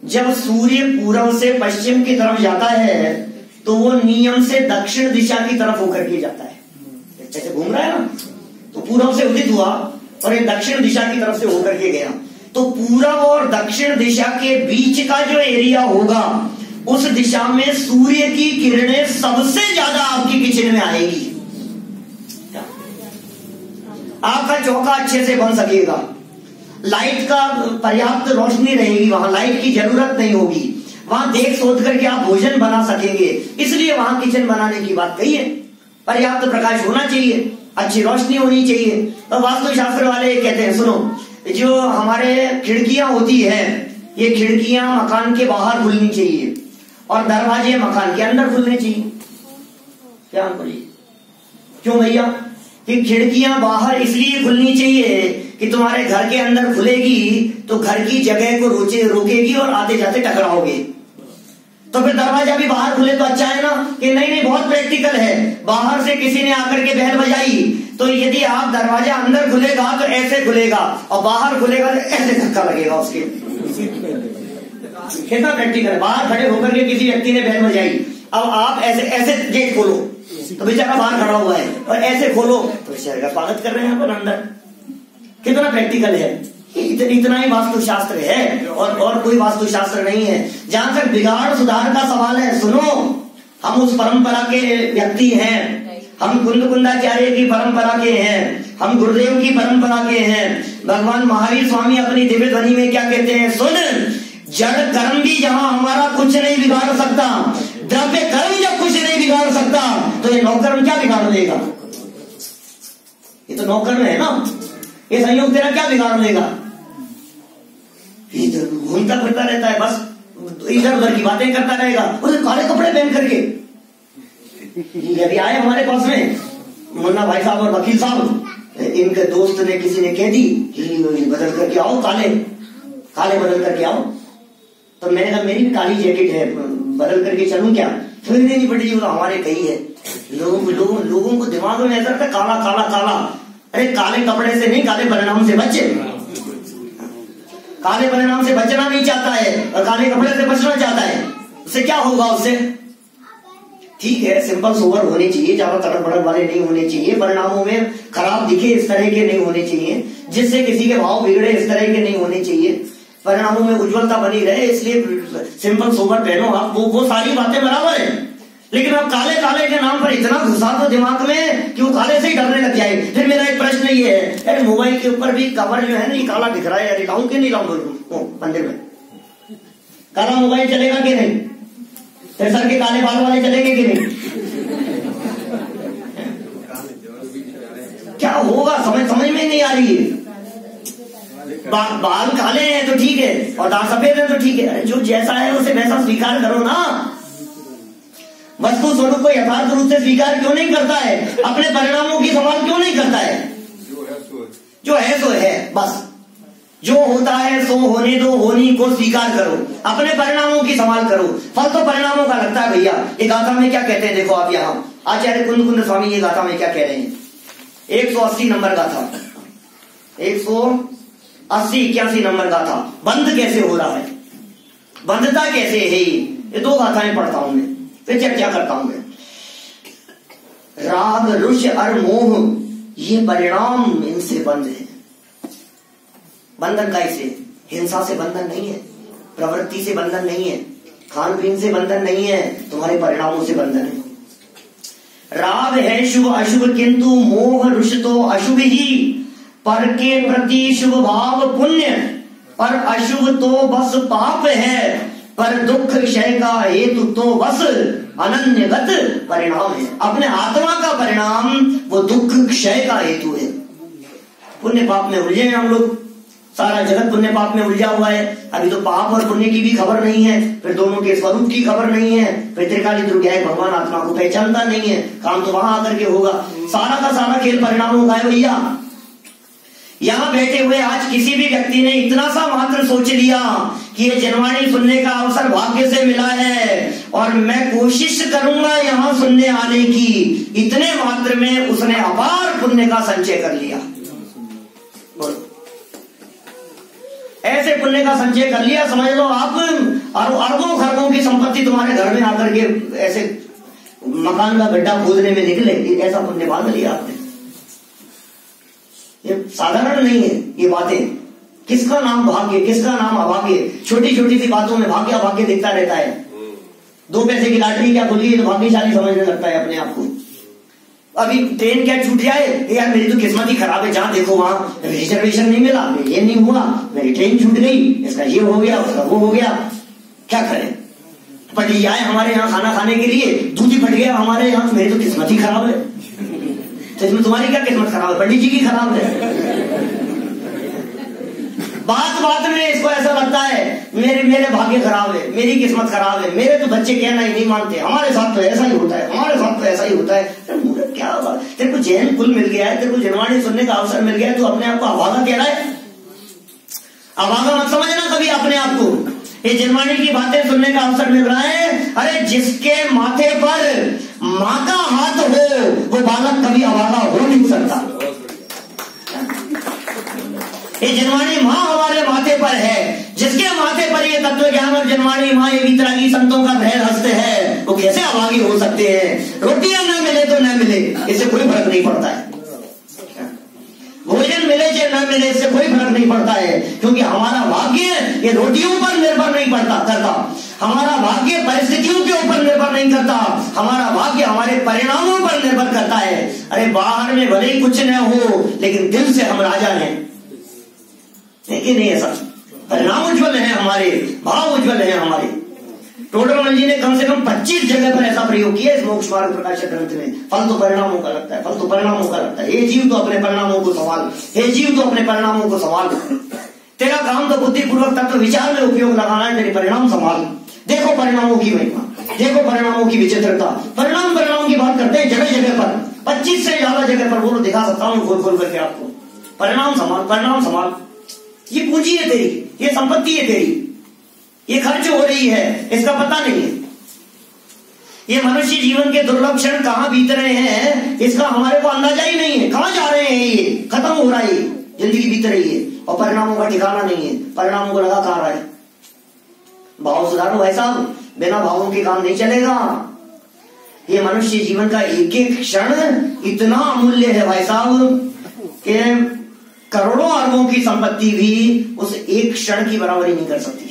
जब सूर्य पूर्व से पश्चिम की तरफ जाता है तो वो नियम से दक्षिण दिशा की तरफ होकर के जाता है। जैसे घूम रहा है ना, तो पूर्व से उदित हुआ और ये दक्षिण दिशा की तरफ से होकर के गया, तो पूर्व और दक्षिण दिशा के बीच का जो एरिया होगा उस दिशा में सूर्य की किरणें सबसे ज्यादा आपकी किचन में आएगी। आपका चौका अच्छे से बन सकेगा, लाइट का पर्याप्त रोशनी रहेगी, वहां लाइट की जरूरत नहीं होगी, वहां देख सोच करके आप भोजन बना सकेंगे। इसलिए वहां किचन बनाने की बात कही है। पर्याप्त प्रकाश होना चाहिए, अच्छी रोशनी होनी चाहिए। तो वास्तुशास्त्र वाले कहते हैं सुनो, जो हमारे खिड़कियां होती है ये खिड़कियां मकान के बाहर खुलनी चाहिए और दरवाजे मकान के अंदर खुलने चाहिए। क्या बोलिए? क्यों भैया? कि खिड़कियां बाहर इसलिए खुलनी चाहिए कि तुम्हारे घर के अंदर खुलेगी तो घर की जगह को रोकेगी और आते जाते टकराओगे। तो फिर दरवाजा भी बाहर खुले तो अच्छा है ना? कि नहीं, बहुत प्रैक्टिकल है। बाहर से किसी ने आकर के बेल बजाई तो यदि आप दरवाजा अंदर खुलेगा तो ऐसे खुलेगा और बाहर खुलेगा तो ऐसे धक्का लगेगा उसके। कितना प्रैक्टिकल है। बाहर खड़े होकर के किसी व्यक्ति ने बेल बजाई, अब आप ऐसे ऐसे गेट खोलो तो बेचारा बाहर खड़ा हुआ है, और ऐसे खोलो तो बेचारे का स्वागत कर रहे हैं अपन अंदर। कितना प्रैक्टिकल है। इतना ही वास्तुशास्त्र है और कोई वास्तुशास्त्र नहीं है। जहां तक बिगाड़ सुधार का सवाल है, सुनो, हम उस परंपरा के व्यक्ति हैं, हम कुंद कुंदाचार्य की परंपरा के हैं, हम गुरुदेव की परंपरा के हैं। भगवान महावीर स्वामी अपनी दिव्य ध्वनि में क्या कहते हैं? सुन, जड़ कर्म भी जहां हमारा कुछ नहीं बिगाड़ सकता, द्रव्य कर्म जब कुछ नहीं बिगाड़ सकता, तो ये नौकर्म क्या बिगाड़ देगा? ये तो नौकर्म है ना, ये संयोग तेरा क्या बिगाड़ देगा? घूमता फिरता रहता है, बस इधर उधर की बातें करता रहेगा, उसे काले कपड़े पहन करके। यदि आए हमारे पास में मुन्ना भाई साहब और वकील साहब, इनके दोस्त ने किसी ने कह दी कि बदल करके आओ, काले बदल करके आओ, तो मैंने कहा मेरी भी काली जैकेट है, बदल करके चलूं क्या? फिर नहीं पड़ी, वो हमारे कही है। लोगों को दिमाग में ऐसा था काला काला काला। अरे काले कपड़े से नहीं, काले परिणाम से बचे। काले परिणाम से बचना नहीं चाहता है और काले कपड़े से बचना चाहता है, उससे क्या होगा? उससे ठीक है, सिंपल सोबर होने चाहिए, ज्यादा तड़क भड़क वाले नहीं होने चाहिए, परिणामों में खराब दिखे इस तरह के नहीं होने चाहिए, जिससे किसी के भाव बिगड़े इस तरह के नहीं होने चाहिए, परिणामों में उज्ज्वलता बनी रहे, इसलिए सिंपल सोबर पहनो आप। वो सारी बातें बराबर है, लेकिन अब काले काले के नाम पर इतना घुसा दो दिमाग में कि वो काले से ही डरने लग जाए। फिर मेरा एक प्रश्न रही है। अरे मोबाइल के ऊपर भी कवर जो है ना ये काला दिख रहा है, अरे लाऊं कि नहीं लाऊं मंदिर में? काला मोबाइल चलेगा कि नहीं? फिर सर के काले बाल वाले चलेंगे कि नहीं? क्या होगा समझ में नहीं आ रही है। बाल काले हैं तो ठीक है और दांत सफेद है तो ठीक है। जो जैसा है उसे वैसा स्वीकार करो ना। वस्तु स्वरूप को यथार्थ रूप से स्वीकार क्यों नहीं करता है? अपने परिणामों की संभाल क्यों नहीं करता है? जो है सो है, बस जो होता है सो होने दो, होनी को स्वीकार करो, अपने परिणामों की संभाल करो। फल तो परिणामों का लगता है भैया। ये गाथा में क्या कहते हैं देखो आप, यहाँ आचार्य कुंद स्वामी ये गाथा में क्या कह रहे हैं। 180 नंबर गाथा, 180-81 नंबर गाथा। बंध कैसे हो रहा है, बंधता कैसे है, ये 2 गाथाएं पढ़ता हूं मैं, फिर चर्चा करता हूं मैं। राग रुष और मोह ये परिणाम इनसे बंध है। बंधन कैसे? हिंसा से बंधन नहीं है, प्रवृत्ति से बंधन नहीं है, खान पीन से बंधन नहीं है, तुम्हारे परिणामों से बंधन है। राग है शुभ अशुभ किंतु मोह रुष तो अशुभ ही। पर के प्रति शुभ भाव पुण्य, पर अशुभ तो बस पाप है। पर दुख क्षय का हेतु तो बस अनन्यगत परिणाम है। अपने आत्मा का परिणाम वो दुख क्षय का हेतु है। पुण्य पाप में उलझे हैं हम लोग, सारा जगत पुण्य पाप में उलझा हुआ है। अभी तो पाप और पुण्य की भी खबर नहीं है, फिर दोनों के स्वरूप की खबर नहीं है, फिर त्रिकालिक दुर्गय भगवान आत्मा को पहचानता नहीं है। काम तो वहां आकर के होगा। सारा का सारा खेल परिणामों का है भैया। यहाँ बैठे हुए आज किसी भी व्यक्ति ने इतना सा मात्र सोच लिया कि ये जनवाणी सुनने का अवसर भाग्य से मिला है और मैं कोशिश करूंगा यहाँ सुनने आने की, इतने मात्र में उसने अपार पुण्य का संचय कर लिया। ऐसे पुण्य का संचय कर लिया, समझ लो आप अरबों खरबों की संपत्ति तुम्हारे घर में आकर के ऐसे मकान का गड्ढा खोदने में निकले, ऐसा पुण्य बांध लिया आपने। ये साधारण नहीं है ये बातें। किसका नाम भाग्य, किसका नाम अभाग्य। छोटी छोटी सी बातों में भाग्य अभाग्य दिखता रहता है। 2 पैसे की लॉटरी क्या खुली है तो भाग्यशाली समझने लगता है अपने आप को। अभी ट्रेन क्या छूट जाए, यार मेरी तो किस्मत ही खराब है, जहां देखो वहां रिजर्वेशन नहीं मिला, ये नहीं हुआ, मेरी ट्रेन छूट गई, इसका ये हो गया, उसका वो हो गया। क्या करें? पति आए हमारे यहाँ खाना खाने के लिए, दूध ही फट गया हमारे यहाँ, मेरी तो किस्मत ही खराब है। तो इसमें तुम्हारी क्या किस्मत खराब है? पंडित जी की खराब है। बात बात में इसको ऐसा लगता है मेरे भाग्य खराब है, मेरी किस्मत खराब है, मेरे तो बच्चे कहना ही नहीं मानते, हमारे साथ तो ऐसा ही होता है, हमारे साथ तो ऐसा ही होता है। क्या होगा? तेरे को जैन कुल मिल गया है, तेरे को जनवाणी सुनने का अवसर मिल गया है, तो अपने आप को अभागा कह रहा है। अभागा मत समझना कभी अपने आप को। ये जनवाणी की बातें सुनने का अवसर मिल रहा है, अरे जिसके माथे पर माँ का हाथ हो वो बालक कभी अभागा हो नहीं सकता। ये जनवाणी माँ हमारे माथे पर है, जिसके माथे पर ये तत्व ज्ञान और जनवाणी माँ ये वितरागी संतों का भय हस्त है, वो कैसे अभागी हो सकते हैं? रोटियां न मिले तो न मिले, इससे कोई फर्क नहीं पड़ता है। भोजन मिले चाहे न मिले, इससे कोई फर्क नहीं पड़ता है, क्योंकि हमारा भाग्य ये रोटियों पर निर्भर नहीं करता। हमारा भाग्य परिस्थितियों के ऊपर निर्भर नहीं करता, हमारा भाग्य हमारे परिणामों पर निर्भर करता है। अरे बाहर में भले ही कुछ न हो, लेकिन दिल से हम राजा हैं, नहीं नहीं ऐसा परिणाम उज्जवल है हमारे, भाव उज्जवल है हमारे। टोडरमल जी ने कम से कम 25 जगह पर ऐसा प्रयोग किया इस मोक्ष मार्ग प्रकाशक ग्रंथ में। फल तो परिणामों का लगता है, फल तो परिणामों का लगता है। हे जीव तो अपने परिणामों को संभाल, हे जीव तो अपने परिणामों को संभाल। तेरा काम तो बुद्धिपूर्वक तत्व विचार में उपयोग लगाना है, तेरे परिणाम संभाल। देखो परिणामों की महिमा, देखो परिणामों की विचित्रता। परिणाम की बात करते हैं जगह जगह पर, 25 से ज्यादा जगह पर। बोलो दिखा सकता हूँ खोल खोल करके आपको। परिणाम संभाल, परिणाम संभाल। ये पूंजी है तेरी, ये संपत्ति है तेरी, ये खर्च हो रही है, इसका पता नहीं है। ये मनुष्य जीवन के दुर्लभ क्षण कहां बीत रहे हैं, इसका हमारे को अंदाजा ही नहीं है। कहां जा रहे हैं, ये खत्म हो रहा है, जिंदगी बीत रही है और परिणामों का ठिकाना नहीं है। परिणामों को लगा कहां रहा है। भाव सुधारो भाई साहब, बिना भावों के काम नहीं चलेगा। ये मनुष्य जीवन का एक एक क्षण इतना अमूल्य है भाई साहब कि करोड़ों अरबों की संपत्ति भी उस एक क्षण की बराबरी नहीं कर सकती।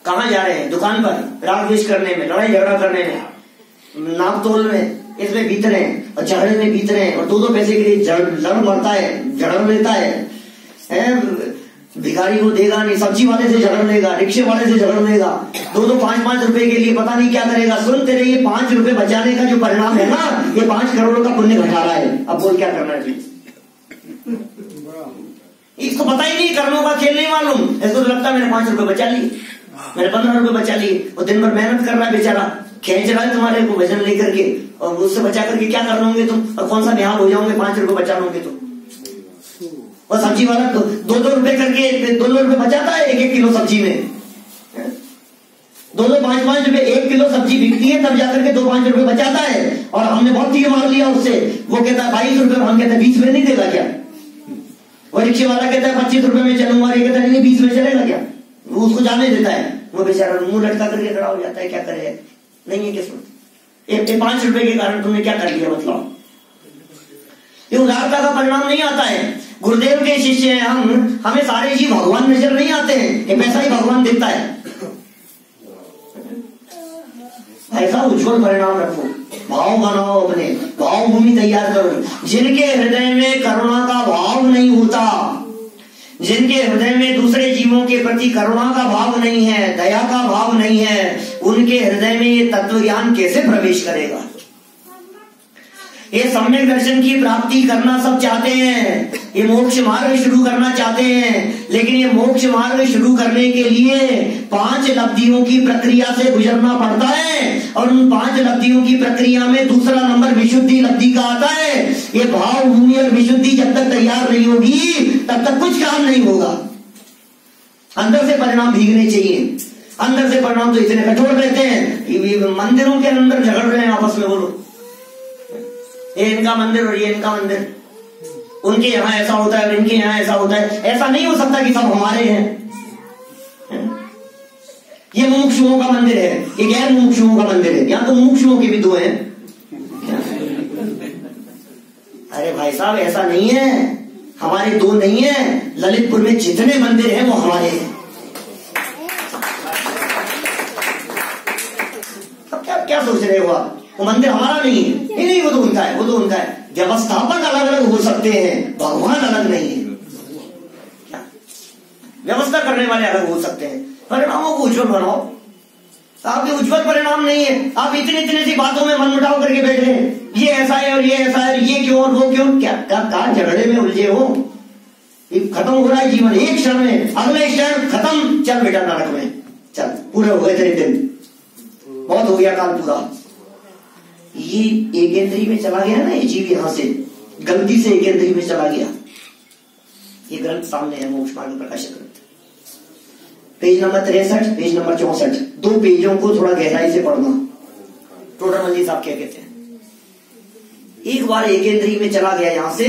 कहां जा रहे हैं? दुकान पर राग द्वेष करने में, लड़ाई झगड़ा करने में, नाप तोल में, इसमें बीत रहे हैं और झगड़े में बीत रहे हैं और 2-2 पैसे के लिए लड़ मरता है, झगड़ लेता है। भिखारी को देगा नहीं, सब्जी वाले से झगड़ लेगा, रिक्शे वाले से झगड़ लेगा, 2-2 5-5 रुपए के लिए पता नहीं क्या करेगा। सुनते रहिए, ये 5 रुपए बचाने का जो परिणाम है ना, ये 5 करोड़ का पुण्य घटा रहा है। अब बोल क्या करना चाहिए? इसको पता ही नहीं, कर्मों का खेल नहीं मालूम। इसको तो लगता है मैंने 5 रुपए बचा लिए, मैंने 15 रुपए बचा लिए। और दिन भर मेहनत कर रहा है बेचारा, खींच रहा है तुम्हारे को वजन लेकर के, और उससे बचा करके क्या कर लोगे तुम? और कौन सा निहाल हो जाओगे 5 रुपए बचा लोगे तुम? और सब्जी वाला 2-2 रुपए करके 2 रुपए बचाता है 1-1 किलो सब्जी में। 2-2 5-5 रुपए 1 किलो सब्जी बिकती है, तब जाकर के 2-5 रुपए बचाता है। और हमने बहुत तीर मार लिया उससे। वो कहता है 22 रुपए, हम कहते हैं 20 में नहीं देगा क्या? वो रिक्शे वाला कहता है 25 रुपए में चलूंगा, ये कहता है नहीं 20 में चलेगा क्या? वो उसको जाने देता है। वो बेचारा मुंह लटका करके खड़ा हो जाता है, क्या करे? नहीं है किस्मत। 5 रुपए के कारण तुमने क्या कर लिया बताओ? ये उदारता का परिणाम नहीं आता है। गुरुदेव के शिष्य हैं हम, हमें सारे जीव भगवान नजर नहीं आते हैं, ये पैसा ही भगवान दिखता है। ऐसा उज्जवल परिणाम रखो, भाव बनाओ, अपने भाव भूमि तैयार करो। जिनके हृदय में करुणा का भाव नहीं होता, जिनके हृदय में दूसरे जीवों के प्रति करुणा का भाव नहीं है, दया का भाव नहीं है, उनके हृदय में ये तत्व ज्ञान कैसे प्रवेश करेगा? ये सम्यक दर्शन की प्राप्ति करना सब चाहते हैं, ये मोक्ष मार्ग शुरू करना चाहते हैं, लेकिन ये मोक्ष मार्ग शुरू करने के लिए 5 लब्धियों की प्रक्रिया से गुजरना पड़ता है। और उन 5 लब्धियों की प्रक्रिया में दूसरा नंबर विशुद्धि लब्धि का आता है। ये भाव भूमि और विशुद्धि जब तक तैयार नहीं होगी तब तक कुछ काम नहीं होगा। अंदर से परिणाम भीगने चाहिए। अंदर से परिणाम तो इतने कठोर रहते हैं, मंदिरों के अंदर झगड़ रहे हैं आपस में, बोलो ये इनका मंदिर और ये इनका मंदिर, उनके यहाँ ऐसा होता है और इनके यहाँ ऐसा होता है। ऐसा नहीं हो सकता कि सब हमारे हैं। ये मुमुक्षुओं का मंदिर है, ये गैर मुमुक्षुओं का मंदिर है। यहाँ तो मुमुक्षुओं के भी 2 हैं। अरे भाई साहब ऐसा नहीं है, हमारे 2 नहीं है। ललितपुर में जितने मंदिर हैं वो हमारे हैं। अब क्या सोच रहे हो आप? वो मंदिर हमारा नहीं है। नहीं, वो तो उनका है, वो तो उनका है। व्यवस्थापक अलग अलग हो सकते हैं, भगवान अलग नहीं है। व्यवस्था करने वाले अलग हो सकते हैं। परिणामों को उज्जवल बनाओ। आपके उज्जवल परिणाम नहीं है। आप इतनी सी बातों में मन मुटाव करके बैठ रहे हैं, ये ऐसा है और ये ऐसा है, ये क्यों और वो क्यों? क्या झगड़े में उलझे हो? ये खत्म हो रहा है जीवन एक क्षण में, अगले क्षण खत्म। चल बेटा नरक में चल, पूरे हो गए तेरे दिन, बहुत हो गया काल पूरा। ये एकेंद्री में चला गया ना, ये जीव यहां से गलती से एकेंद्री में चला गया। ये ग्रंथ सामने है, मोक्ष मार्ग प्रकाशक ग्रंथ, पेज नंबर 63, पेज नंबर 64। 2 पेजों को थोड़ा गहराई से पढ़ना। टोडरमल साहब क्या कहते हैं? एक बार एकेंद्री में चला गया, यहां से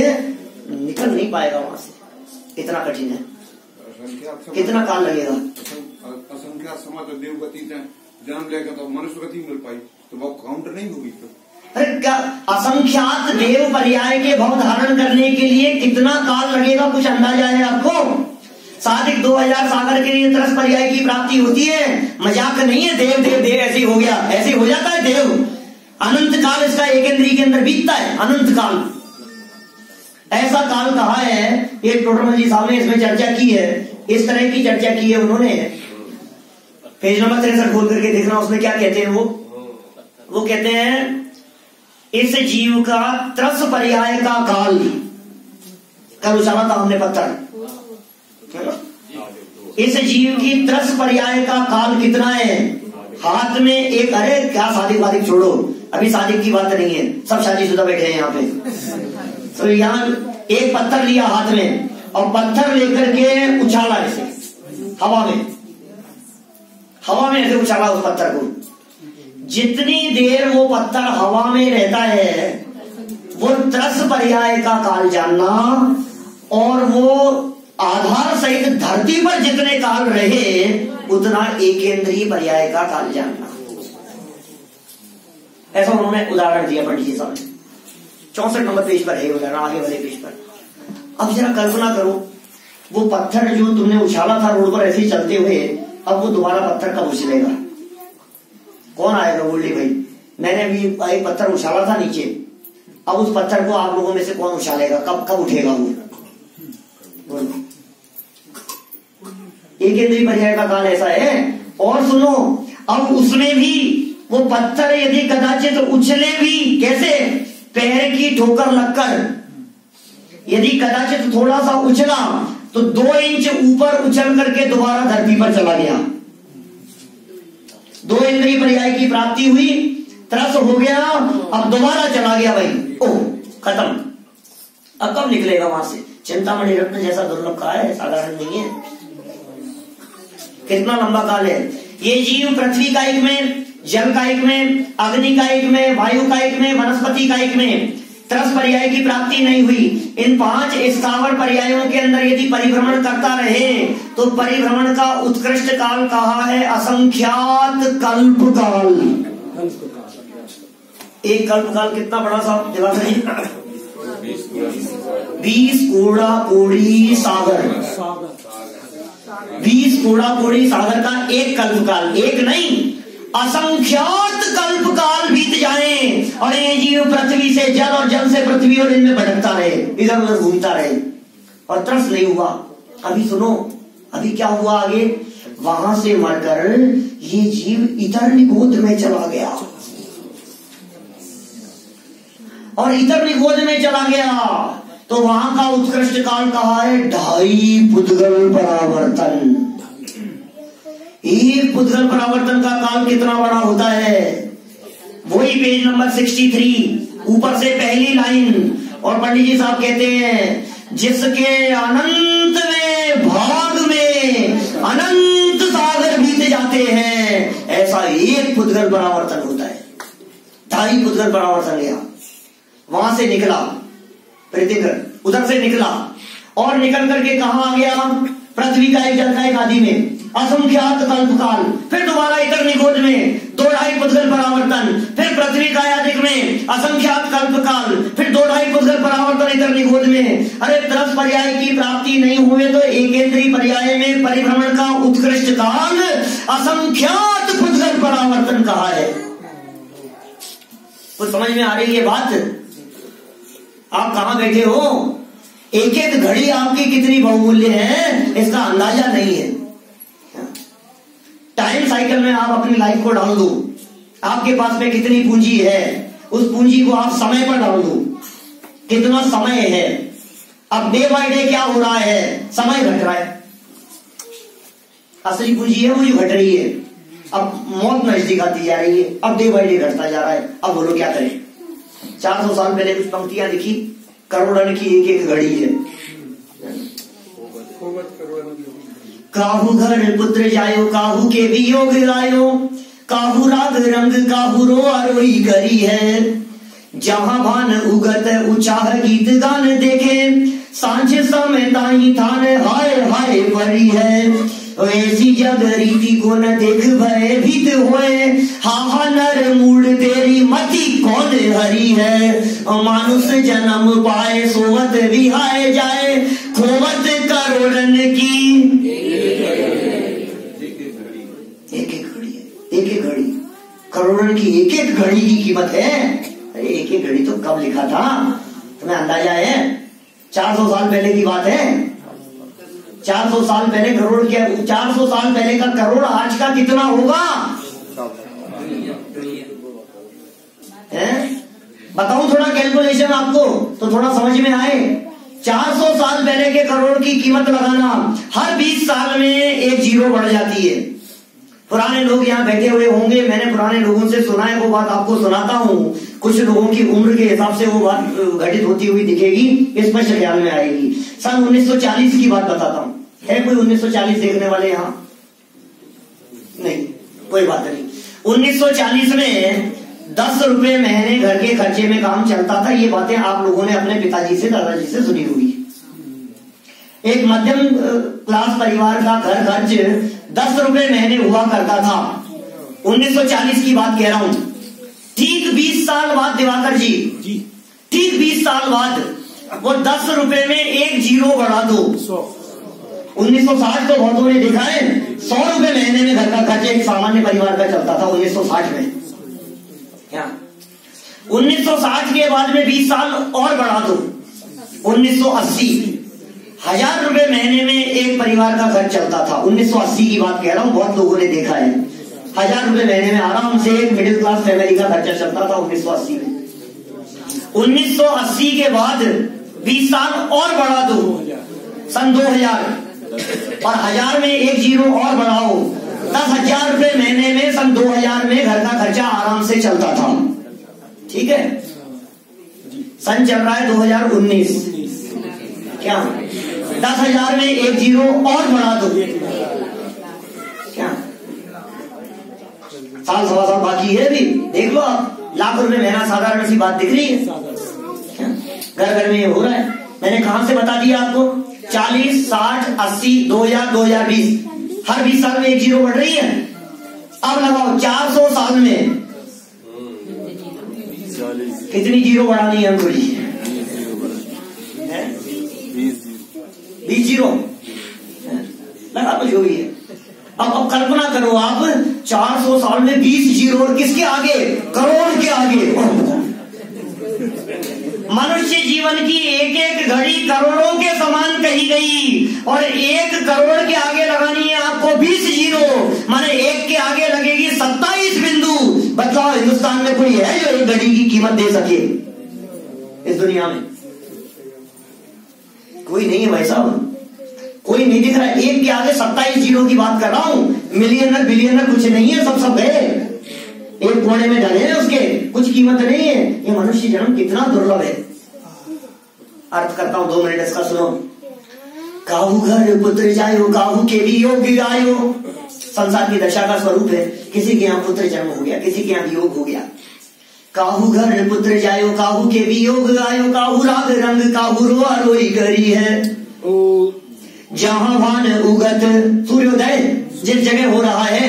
निकल नहीं पाएगा वहां से, इतना कठिन है। कितना काल लगेगा? असंख्यात समय देव गति जन्म लेगा तो मनुष्य गति मिल पाई, तो वो काउंटर नहीं होगी। अरे क्या असंख्यात देव पर्याय के भाव धारण करने के लिए कितना काल लगेगा, कुछ अंदाजा है आपको? साधिक 2000 सागर के लिए 30 पर्याय की प्राप्ति होती है। मजाक नहीं है। देव देव देव ऐसे हो गया, ऐसे हो जाता है देव। अनंत काल इसका एकेंद्री के अंदर बीतता है, अनंत काल। ऐसा काल कहा है, ये टोडरमल जी साहब ने इसमें चर्चा की है, इस तरह की चर्चा की है उन्होंने। पेज नंबर 63 खोल करके देखना, उसमें क्या कहते हैं वो कहते हैं इस जीव का 30 पर्याय का काल, कल उछाला था हमने पत्थर, इस जीव की 30 पर्याय का काल कितना है? हाथ में एक, अरे क्या शादी वादी छोड़ो, अभी शादी की बात नहीं है, सब शादीशुदा बैठे हैं यहाँ पे। तो यहाँ एक पत्थर लिया हाथ में और पत्थर लेकर के उछाला ऐसे हवा में ऐसे उछाला उस पत्थर को। जितनी देर वो पत्थर हवा में रहता है वो 30 पर्याय का काल जानना, और वो आधार सहित धरती पर जितने काल रहे उतना एकेंद्रीय पर्याय का काल जानना। ऐसा उन्होंने उदाहरण दिया पंडित जी साहब ने। 64 नंबर पेज पर है उदाहरण, आगे वाले पेज पर। अब जरा कल्पना करो, वो पत्थर जो तुमने उछाला था रोड पर ऐसे चलते हुए, अब वो दोबारा पत्थर कब उछलेगा? कौन आएगा? बोलिए भाई, मैंने अभी एक पत्थर उछाला था नीचे, अब उस पत्थर को आप लोगों में से कौन उछालेगा, कब कब उठेगा वो? एक इंद्रिय पर्याय का काल ऐसा है। और सुनो, अब उसमें भी वो पत्थर यदि कदाचित उछले भी, कैसे? पैर की ठोकर लगकर यदि कदाचित थोड़ा सा उछला तो 2 इंच ऊपर उछल करके दोबारा धरती पर चला गया। 2 इंद्रिय पर्याय की प्राप्ति हुई, त्रस हो गया, अब दोबारा चला गया भाई, ओह खत्म। अब कब निकलेगा वहां से? चिंतामणि रत्न जैसा दुर्लभ का है, साधारण नहीं है। कितना लंबा काल है ये। जीव पृथ्वी कायिक में, जल कायिक में, अग्नि कायिक में, वायु कायिक में, वनस्पति कायिक में त्रस पर्याय की प्राप्ति नहीं हुई। इन 5 स्थावर पर्यायों के अंदर यदि परिभ्रमण करता रहे तो परिभ्रमण का उत्कृष्ट काल कहा है असंख्यात कल्प काल। एक कल्प काल कितना बड़ा सा दिवाकर जी? 20 कोड़ा कोड़ी सागर। 20 कोड़ा कोड़ी सागर का एक कल्प काल, एक नहीं असंख्यात कल्प काल बीत जाए और ये जीव पृथ्वी से जल और जल से पृथ्वी और इनमें भटकता रहे, इधर उधर घूमता रहे और त्रस नहीं हुआ। अभी सुनो, अभी क्या हुआ आगे? वहां से मरकर ये जीव इतर निगोद में चला गया और इतर निगोद में चला गया तो वहां का उत्कृष्ट काल कहा है 2.5 पुद्गल परावर्तन। एक पुद्गल परावर्तन का काल कितना बड़ा होता है? वही पेज नंबर 63 ऊपर से पहली लाइन। और पंडित जी साहब कहते हैं जिसके अनंत में भाग में अनंत सागर बीते जाते हैं, ऐसा एक पुद्गल परावर्तन होता है। 2.5 पुद्गल परावर्तन गया, वहां से निकला प्रीतिकर, उधर से निकला और निकल करके कहां आ गया? पृथ्वी का एक जल का एक आदि में असंख्यात कल्प काल, फिर दोबारा इतर निगोद में 2.5 पुद्गल परावर्तन, फिर पृथ्वी का अधिक में असंख्यात कल्प काल, फिर 2.5 पुद्गल परावर्तन इतर निगोद में। अरे त्रस पर्याय की प्राप्ति नहीं हुए तो एकेंद्रीय पर्याय में परिभ्रमण का उत्कृष्ट काल असंख्यात पुद्गल परावर्तन कहा है। कुछ समझ में आ रही है बात? आप कहां बैठे हो? एक एक घड़ी आपकी कितनी बहुमूल्य है इसका अंदाजा नहीं है। टाइम साइकिल में आप अपनी लाइफ को डाल दो, आपके पास में कितनी पूंजी है, उस पूंजी को आप समय पर डाल दो, कितना समय है। अब डे बाय डे क्या हो रहा है? समय घट रहा है। असली पूंजी है वो जो घट रही है। अब मौत नजदीक आती जा रही है, अब डे बाय डे घटता जा रहा है। अब बोलो क्या करें? 400 साल पहले कुछ पंक्तियां लिखी, करोड़न की एक एक घड़ी है। काहू घर पुत्र जायो, काहू के वियोग लायो, काहू राग रंग काहू रो आरोही करी है। जहां भान उगत उचाह गीत गान देखे, सांझ समय ताई थान हाय हाय परी है। ऐसी जग रीति को न देख भय भीत होए, हा नर मूड तेरी मति कौन हरी है। मानुष जन्म पाए सोवत विहाय जाए, खोवत करोड़न की एक एक घड़ी है, एक एक घड़ी करोड़न की एक एक घड़ी की कीमत है। अरे एक एक घड़ी तो कब लिखा था तुम्हें अंदाजा है? 400 साल पहले की बात है। 400 साल पहले करोड़ क्या, 400 साल पहले का करोड़ आज का कितना होगा बताऊं थोड़ा कैलकुलेशन आपको तो थोड़ा समझ में आए। 400 साल पहले के करोड़ की कीमत लगाना, हर 20 साल में एक जीरो बढ़ जाती है। पुराने लोग यहाँ बैठे हुए होंगे, मैंने पुराने लोगों से सुना है, वो बात आपको सुनाता हूँ। कुछ लोगों की उम्र के हिसाब से वो बात घटित होती हुई दिखेगी, स्पष्ट ख्याल में आएगी। सन 1940 की बात बताता हूँ। है कोई 1940 देखने वाले यहाँ? नहीं, कोई बात नहीं। 1940 में 10 रुपए महीने घर के खर्चे में काम चलता था। ये बातें आप लोगों ने अपने पिताजी से, दादाजी से सुनी होगी। एक मध्यम क्लास परिवार का घर खर्च 10 रुपए महीने हुआ करता था। 1940 की बात कह रहा हूं। ठीक 20 साल बाद दिवाकर जी, ठीक 20 साल बाद वो 10 रुपए में एक जीरो बढ़ा दो। 1960 तो बहुतों ने देखा है, 100 रुपए महीने में घर का खर्च एक सामान्य परिवार का चलता था 1960 में। क्या 1960 के बाद में 20 साल और बढ़ा दो 1980, 1000 रुपए महीने में एक परिवार का घर चलता था। 1980 की बात कह रहा हूं, बहुत लोगों ने देखा है 1000 रुपए महीने में आराम से एक मिडिल क्लास फैमिली का खर्चा चलता था 1980 में। 1980 के बाद 20 साल और बढ़ा दो सन 2000, और 1000 में एक जीरो और बढ़ाओ 10,000 रुपए महीने में सन 2000 में घर का खर्चा आराम से चलता था। ठीक है, सन चल रहा है 2019, क्या 10,000 में एक जीरो और बढ़ा दो, क्या साल सवा साल बाकी है अभी, देख लो आप, लाख रुपए महीना साधारण सी बात दिख रही है, घर घर में ये हो रहा है। मैंने कहां से बता दिया आपको, 40, 60, 80, 2000, 2020, हर 20 साल में एक जीरो बढ़ रही है। अब लगाओ 400 साल में कितनी जीरो बढ़ानी है हमको, 20 जीरो लगा लो जो भी है। अब कल्पना करो आप, 400 साल में 20 जीरो, और किसके आगे, करोड़ के आगे। मनुष्य जीवन की एक एक घड़ी करोड़ों के समान कही गई, और 1 करोड़ के आगे लगानी है आपको 20 जीरो, माने 1 के आगे लगेगी 27 बिंदु। बताओ हिंदुस्तान में कोई है जो 1 घड़ी की कीमत दे सके इस दुनिया में? कोई नहीं है भाई साहब, कोई नहीं दिख रहा है। 1 के आगे 27 जीरो की बात कर रहा हूं। मिलियनर बिलियनर कुछ नहीं है, सब है, एक कोने में डले हैं, उसके कुछ कीमत नहीं है। ये मनुष्य जन्म कितना दुर्लभ है। अर्थ करता हूं, 2 मिनट इसका सुनो। काहू घर पुत्र जायो, काहू के वियोग आयो। संसार की दशा का स्वरूप है, किसी के यहाँ पुत्र जन्म हो गया, किसी के यहाँ वियोग हो गया। काहू घर पुत्र जायो, काहू के वियोग आयो, काहू राग रंग, काहू रोआ रोई करी है। जहां भान उगत, सूर्योदय जिस जगह हो रहा है,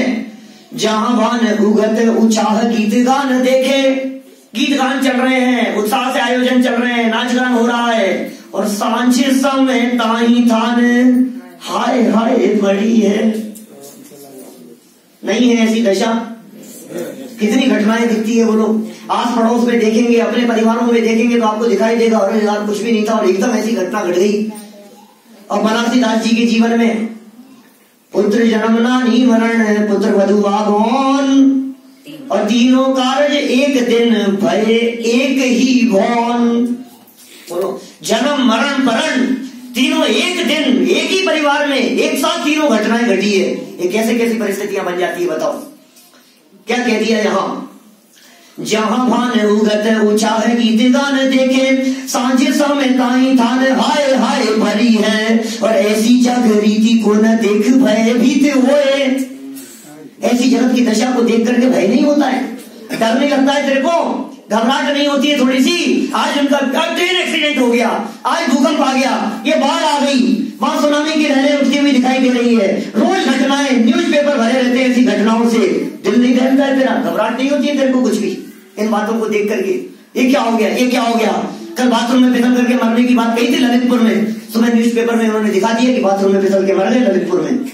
जहां भान उगत उत्साह गीत गान देखे। गीत गान चल रहे हैं, उत्साह से आयोजन चल रहे हैं, नाच गान हो रहा है, और सांझ समय ताही थान हाय हाय बड़ी है। नहीं है ऐसी दशा? कितनी घटनाएं दिखती है, बोलो। आस पड़ोस में देखेंगे, अपने परिवारों में देखेंगे तो आपको दिखाई देगा, और यार कुछ भी नहीं था और एकदम ऐसी घटना घट गई। और बनारसी दास जी के जीवन में पुत्र जन्मना नी मरण, पुत्र वधु बागौन, और तीनों कार्य एक दिन भय एक ही भौन। बोलो, जन्म मरण परण तीनों एक दिन, एक ही परिवार में एक साथ तीनों घटनाएं घटी है। ये कैसे कैसी परिस्थितियां बन जाती है, बताओ। क्या कह दिया यहां, जहां भान उगत उचाह गीत गान देखे, सांझे समय ताई थान हाय हाय भरी है। और ऐसी जग रीति को न देख भय भीत होए। ऐसी जगत की दशा को देख करके भय नहीं होता है, डर नहीं लगता है तेरे को, घबराहट नहीं होती है थोड़ी सी। आज उनका ट्रेन एक्सीडेंट हो गया, आज भूकंप आ गया, ये बाढ़ आ गई, वहां सुनामी की लहरें उठती हुई दिखाई दे रही है। रोज घटनाएं, न्यूज़पेपर भरे रहते हैं ऐसी घटनाओं से। दिल नहीं दहलता है तेरा, घबराहट नहीं होती है तेरे को कुछ भी इन बातों को देख करके? ये क्या हो गया, ये क्या हो गया? कल बाथरूम में फिसल करके मरने की बात कही थी ललितपुर में, सुबह न्यूज़पेपर में उन्होंने दिखा दिया कि बाथरूम में फिसल के मर गए ललितपुर में।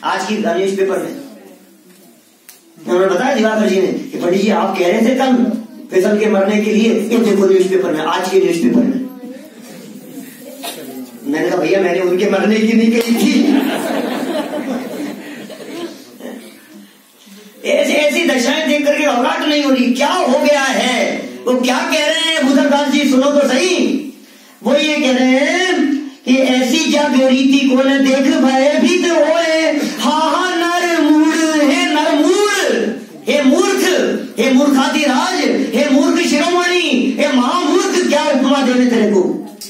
आज की न्यूज़पेपर में उन्होंने बताया दिवाकर जी ने कि पंडित जी आप कह रहे थे कल फिसल के मरने के लिए, ये देखो न्यूज़पेपर में, आज के न्यूज़पेपर में। मैंने कहा भैया मैंने उनके मरने की नहीं कही थी। ऐसी ऐसी दशाएं देख करके घबराहट नहीं हो रही, क्या हो गया है? वो क्या कह रहे हैं भूधरदास जी, सुनो तो सही। वो ये कह रहे हैं कि ऐसी जग रीति को न देख भयभीत होए, हा नर मूढ़, हे नर मूढ़, हे मूर्ख, हे मूर्खातिराज, हे मूर्ख शिरोमणि, हे महामूर्ख। क्या उपमा देने तेरे को?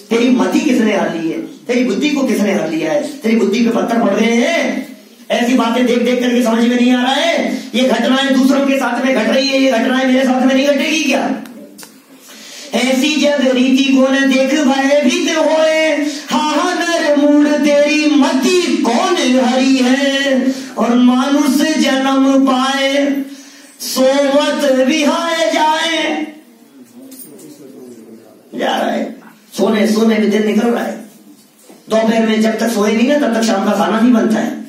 तेरी मति किसने हर ली है? तेरी बुद्धि को किसने हर लिया है? तेरी बुद्धि पे पत्थर पड़ रहे हैं। ऐसी बातें देख देख करके समझ में नहीं आ रहा है। ये घटनाएं दूसरों के साथ में घट रही है, ये घटनाएं मेरे साथ में नहीं घटेगी क्या? ऐसी जग रीति को न देख भयभीत होए, हा नर मूढ़ तेरी मति कौन हरी है। और मानुष जन्म पाए सोवत विहाय जाए। जा रहा है सोने, सोने में दिन निकल रहा है। दोपहर में जब तक सोए नहीं ना तब तक शाम का खाना नहीं बनता है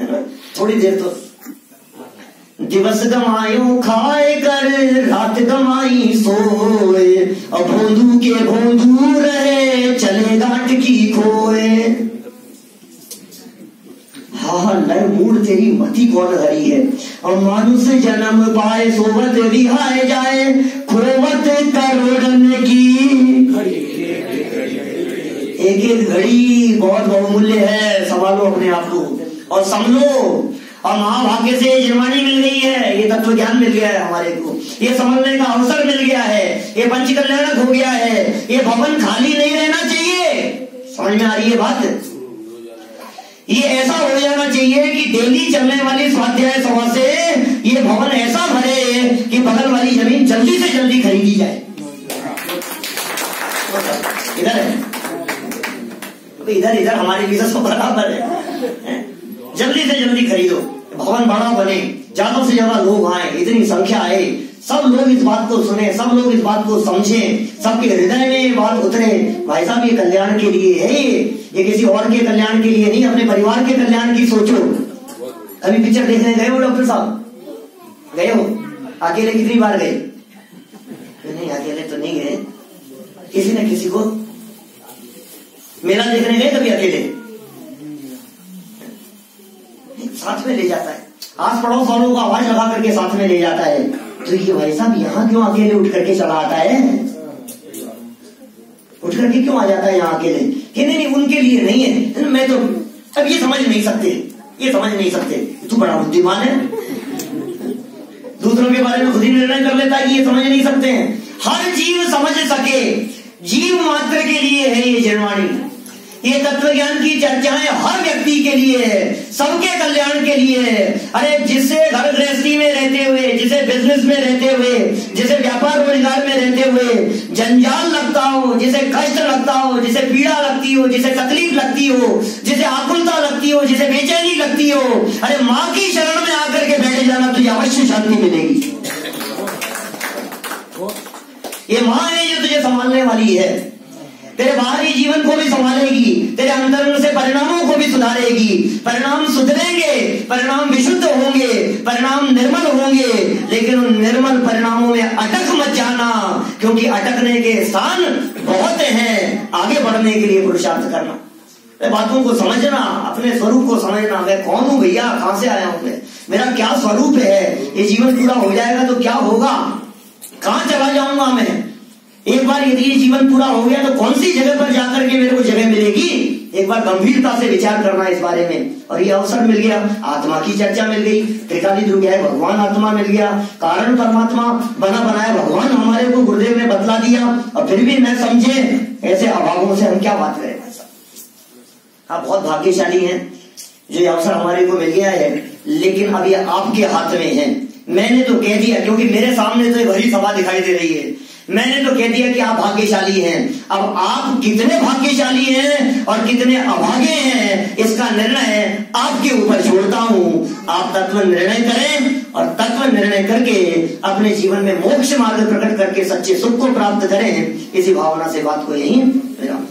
ना? थोड़ी देर तो दिवस गमायो खाए कर, रात गमाई सोए, और भोंदू के भोंदू रहे, चले गांठ की खोए। हाँ नर मूड तेरी मति कौन हरी है, और मानुष जन्म पाए सोवत रिहाए जाए, खोवत करोड़न की एक एक घड़ी बहुत बहुमूल्य है। संभालो अपने आप को और समझो। और महाभाग्य से जन्मानी मिल गई है, ये तत्व ज्ञान मिल गया है हमारे को, ये समझने का अवसर मिल गया है, ये पंच कल्याणक हो गया है, ये भवन खाली नहीं रहना चाहिए। समझ में आ रही है बात? ये ऐसा हो जाना चाहिए कि डेली चलने वाली स्वाध्याय सभा से ये भवन ऐसा भरे कि बगल वाली जमीन जल्दी से जल्दी खरीदी जाए। इधर है तो इधर इधर हमारे लिए सब बराबर है। जल्दी से जल्दी खरीदो, भवन बड़ा बने, ज्यादा से ज्यादा लोग आए, इतनी संख्या आए, सब लोग इस बात को सुने, सब लोग इस बात को समझें, सबके हृदय में ये बात उतरे। भाई साहब ये कल्याण के लिए है, ये किसी और के कल्याण के लिए नहीं, अपने परिवार के कल्याण की सोचो। अभी पिक्चर देखने गए हो डॉक्टर साहब? गए हो? अकेले कितनी बार गए? नहीं अकेले तो नहीं गए, किसी न किसी को। मेला देखने गए कभी अकेले? साथ में ले जाता है, आस पड़ोस वालों को आवाज लगा करके साथ में ले जाता है। तो ये भाई साहब यहाँ क्यों अकेले उठ करके चला आता है? उठ करके क्यों आ जाता है यहाँ अकेले? कि नहीं उनके लिए नहीं है, मैं तो अब ये समझ नहीं सकते, ये समझ नहीं सकते। तू बड़ा बुद्धिमान है, दूसरों के बारे में खुद ही निर्णय कर लेता है कि ये समझ नहीं सकते हैं। हर जीव समझ सके, जीव मात्र के लिए है ये जनवाणी। ये तत्व ज्ञान की चर्चाएं हर व्यक्ति के लिए है, सबके कल्याण के लिए है। अरे जिसे घर गृहस्थी में रहते हुए, जिसे बिजनेस में रहते हुए, जिसे व्यापार रोजगार में रहते हुए जंजाल लगता हो, जिसे कष्ट लगता हो, जिसे पीड़ा लगती हो, जिसे तकलीफ लगती हो, जिसे आकुलता लगती हो, जिसे बेचैनी लगती हो, अरे माँ की शरण में आकर के बैठ जाना, तुझे अवश्य शांति मिलेगी। ये माँ है जो तुझे संभालने वाली है, तेरे बाहरी जीवन को भी संभालेगी, तेरे अंतरंग से परिणामों को भी सुधारेगी। परिणाम सुधरेंगे, परिणाम विशुद्ध होंगे, परिणाम निर्मल होंगे, लेकिन उन निर्मल परिणामों में अटक मत जाना, क्योंकि अटकने के स्थान बहुत हैं। आगे बढ़ने के लिए पुरुषार्थ करना, बातों को समझना, अपने स्वरूप को समझना। मैं कौन हूं भैया, कहां से आया हूं मैं, मेरा क्या स्वरूप है, ये जीवन पूरा हो जाएगा तो क्या होगा, कहां चला जाऊंगा मैं, एक बार यदि ये जीवन पूरा हो गया तो कौन सी जगह पर जाकर के मेरे को जगह मिलेगी। एक बार गंभीरता से विचार करना इस बारे में। और ये अवसर मिल गया, आत्मा की चर्चा मिल गई, त्रिकाली ध्रुव है भगवान आत्मा मिल गया, कारण परमात्मा बना बनाया भगवान हमारे को गुरुदेव ने बतला दिया, और फिर भी न समझे, ऐसे अभावों से हम क्या बात करें। आप बहुत भाग्यशाली हैं जो ये अवसर हमारे को मिल गया है, लेकिन अब ये आपके हाथ में है। मैंने तो कह दिया, क्योंकि मेरे सामने तो भरी सभा दिखाई दे रही है, मैंने तो कह दिया कि आप भाग्यशाली हैं। अब आप कितने भाग्यशाली हैं और कितने अभागे हैं, इसका निर्णय आपके ऊपर छोड़ता हूं। आप तत्व निर्णय करें और तत्व निर्णय करके अपने जीवन में मोक्ष मार्ग प्रकट करके सच्चे सुख को प्राप्त करें। इसी भावना से बात को यहीं विराम।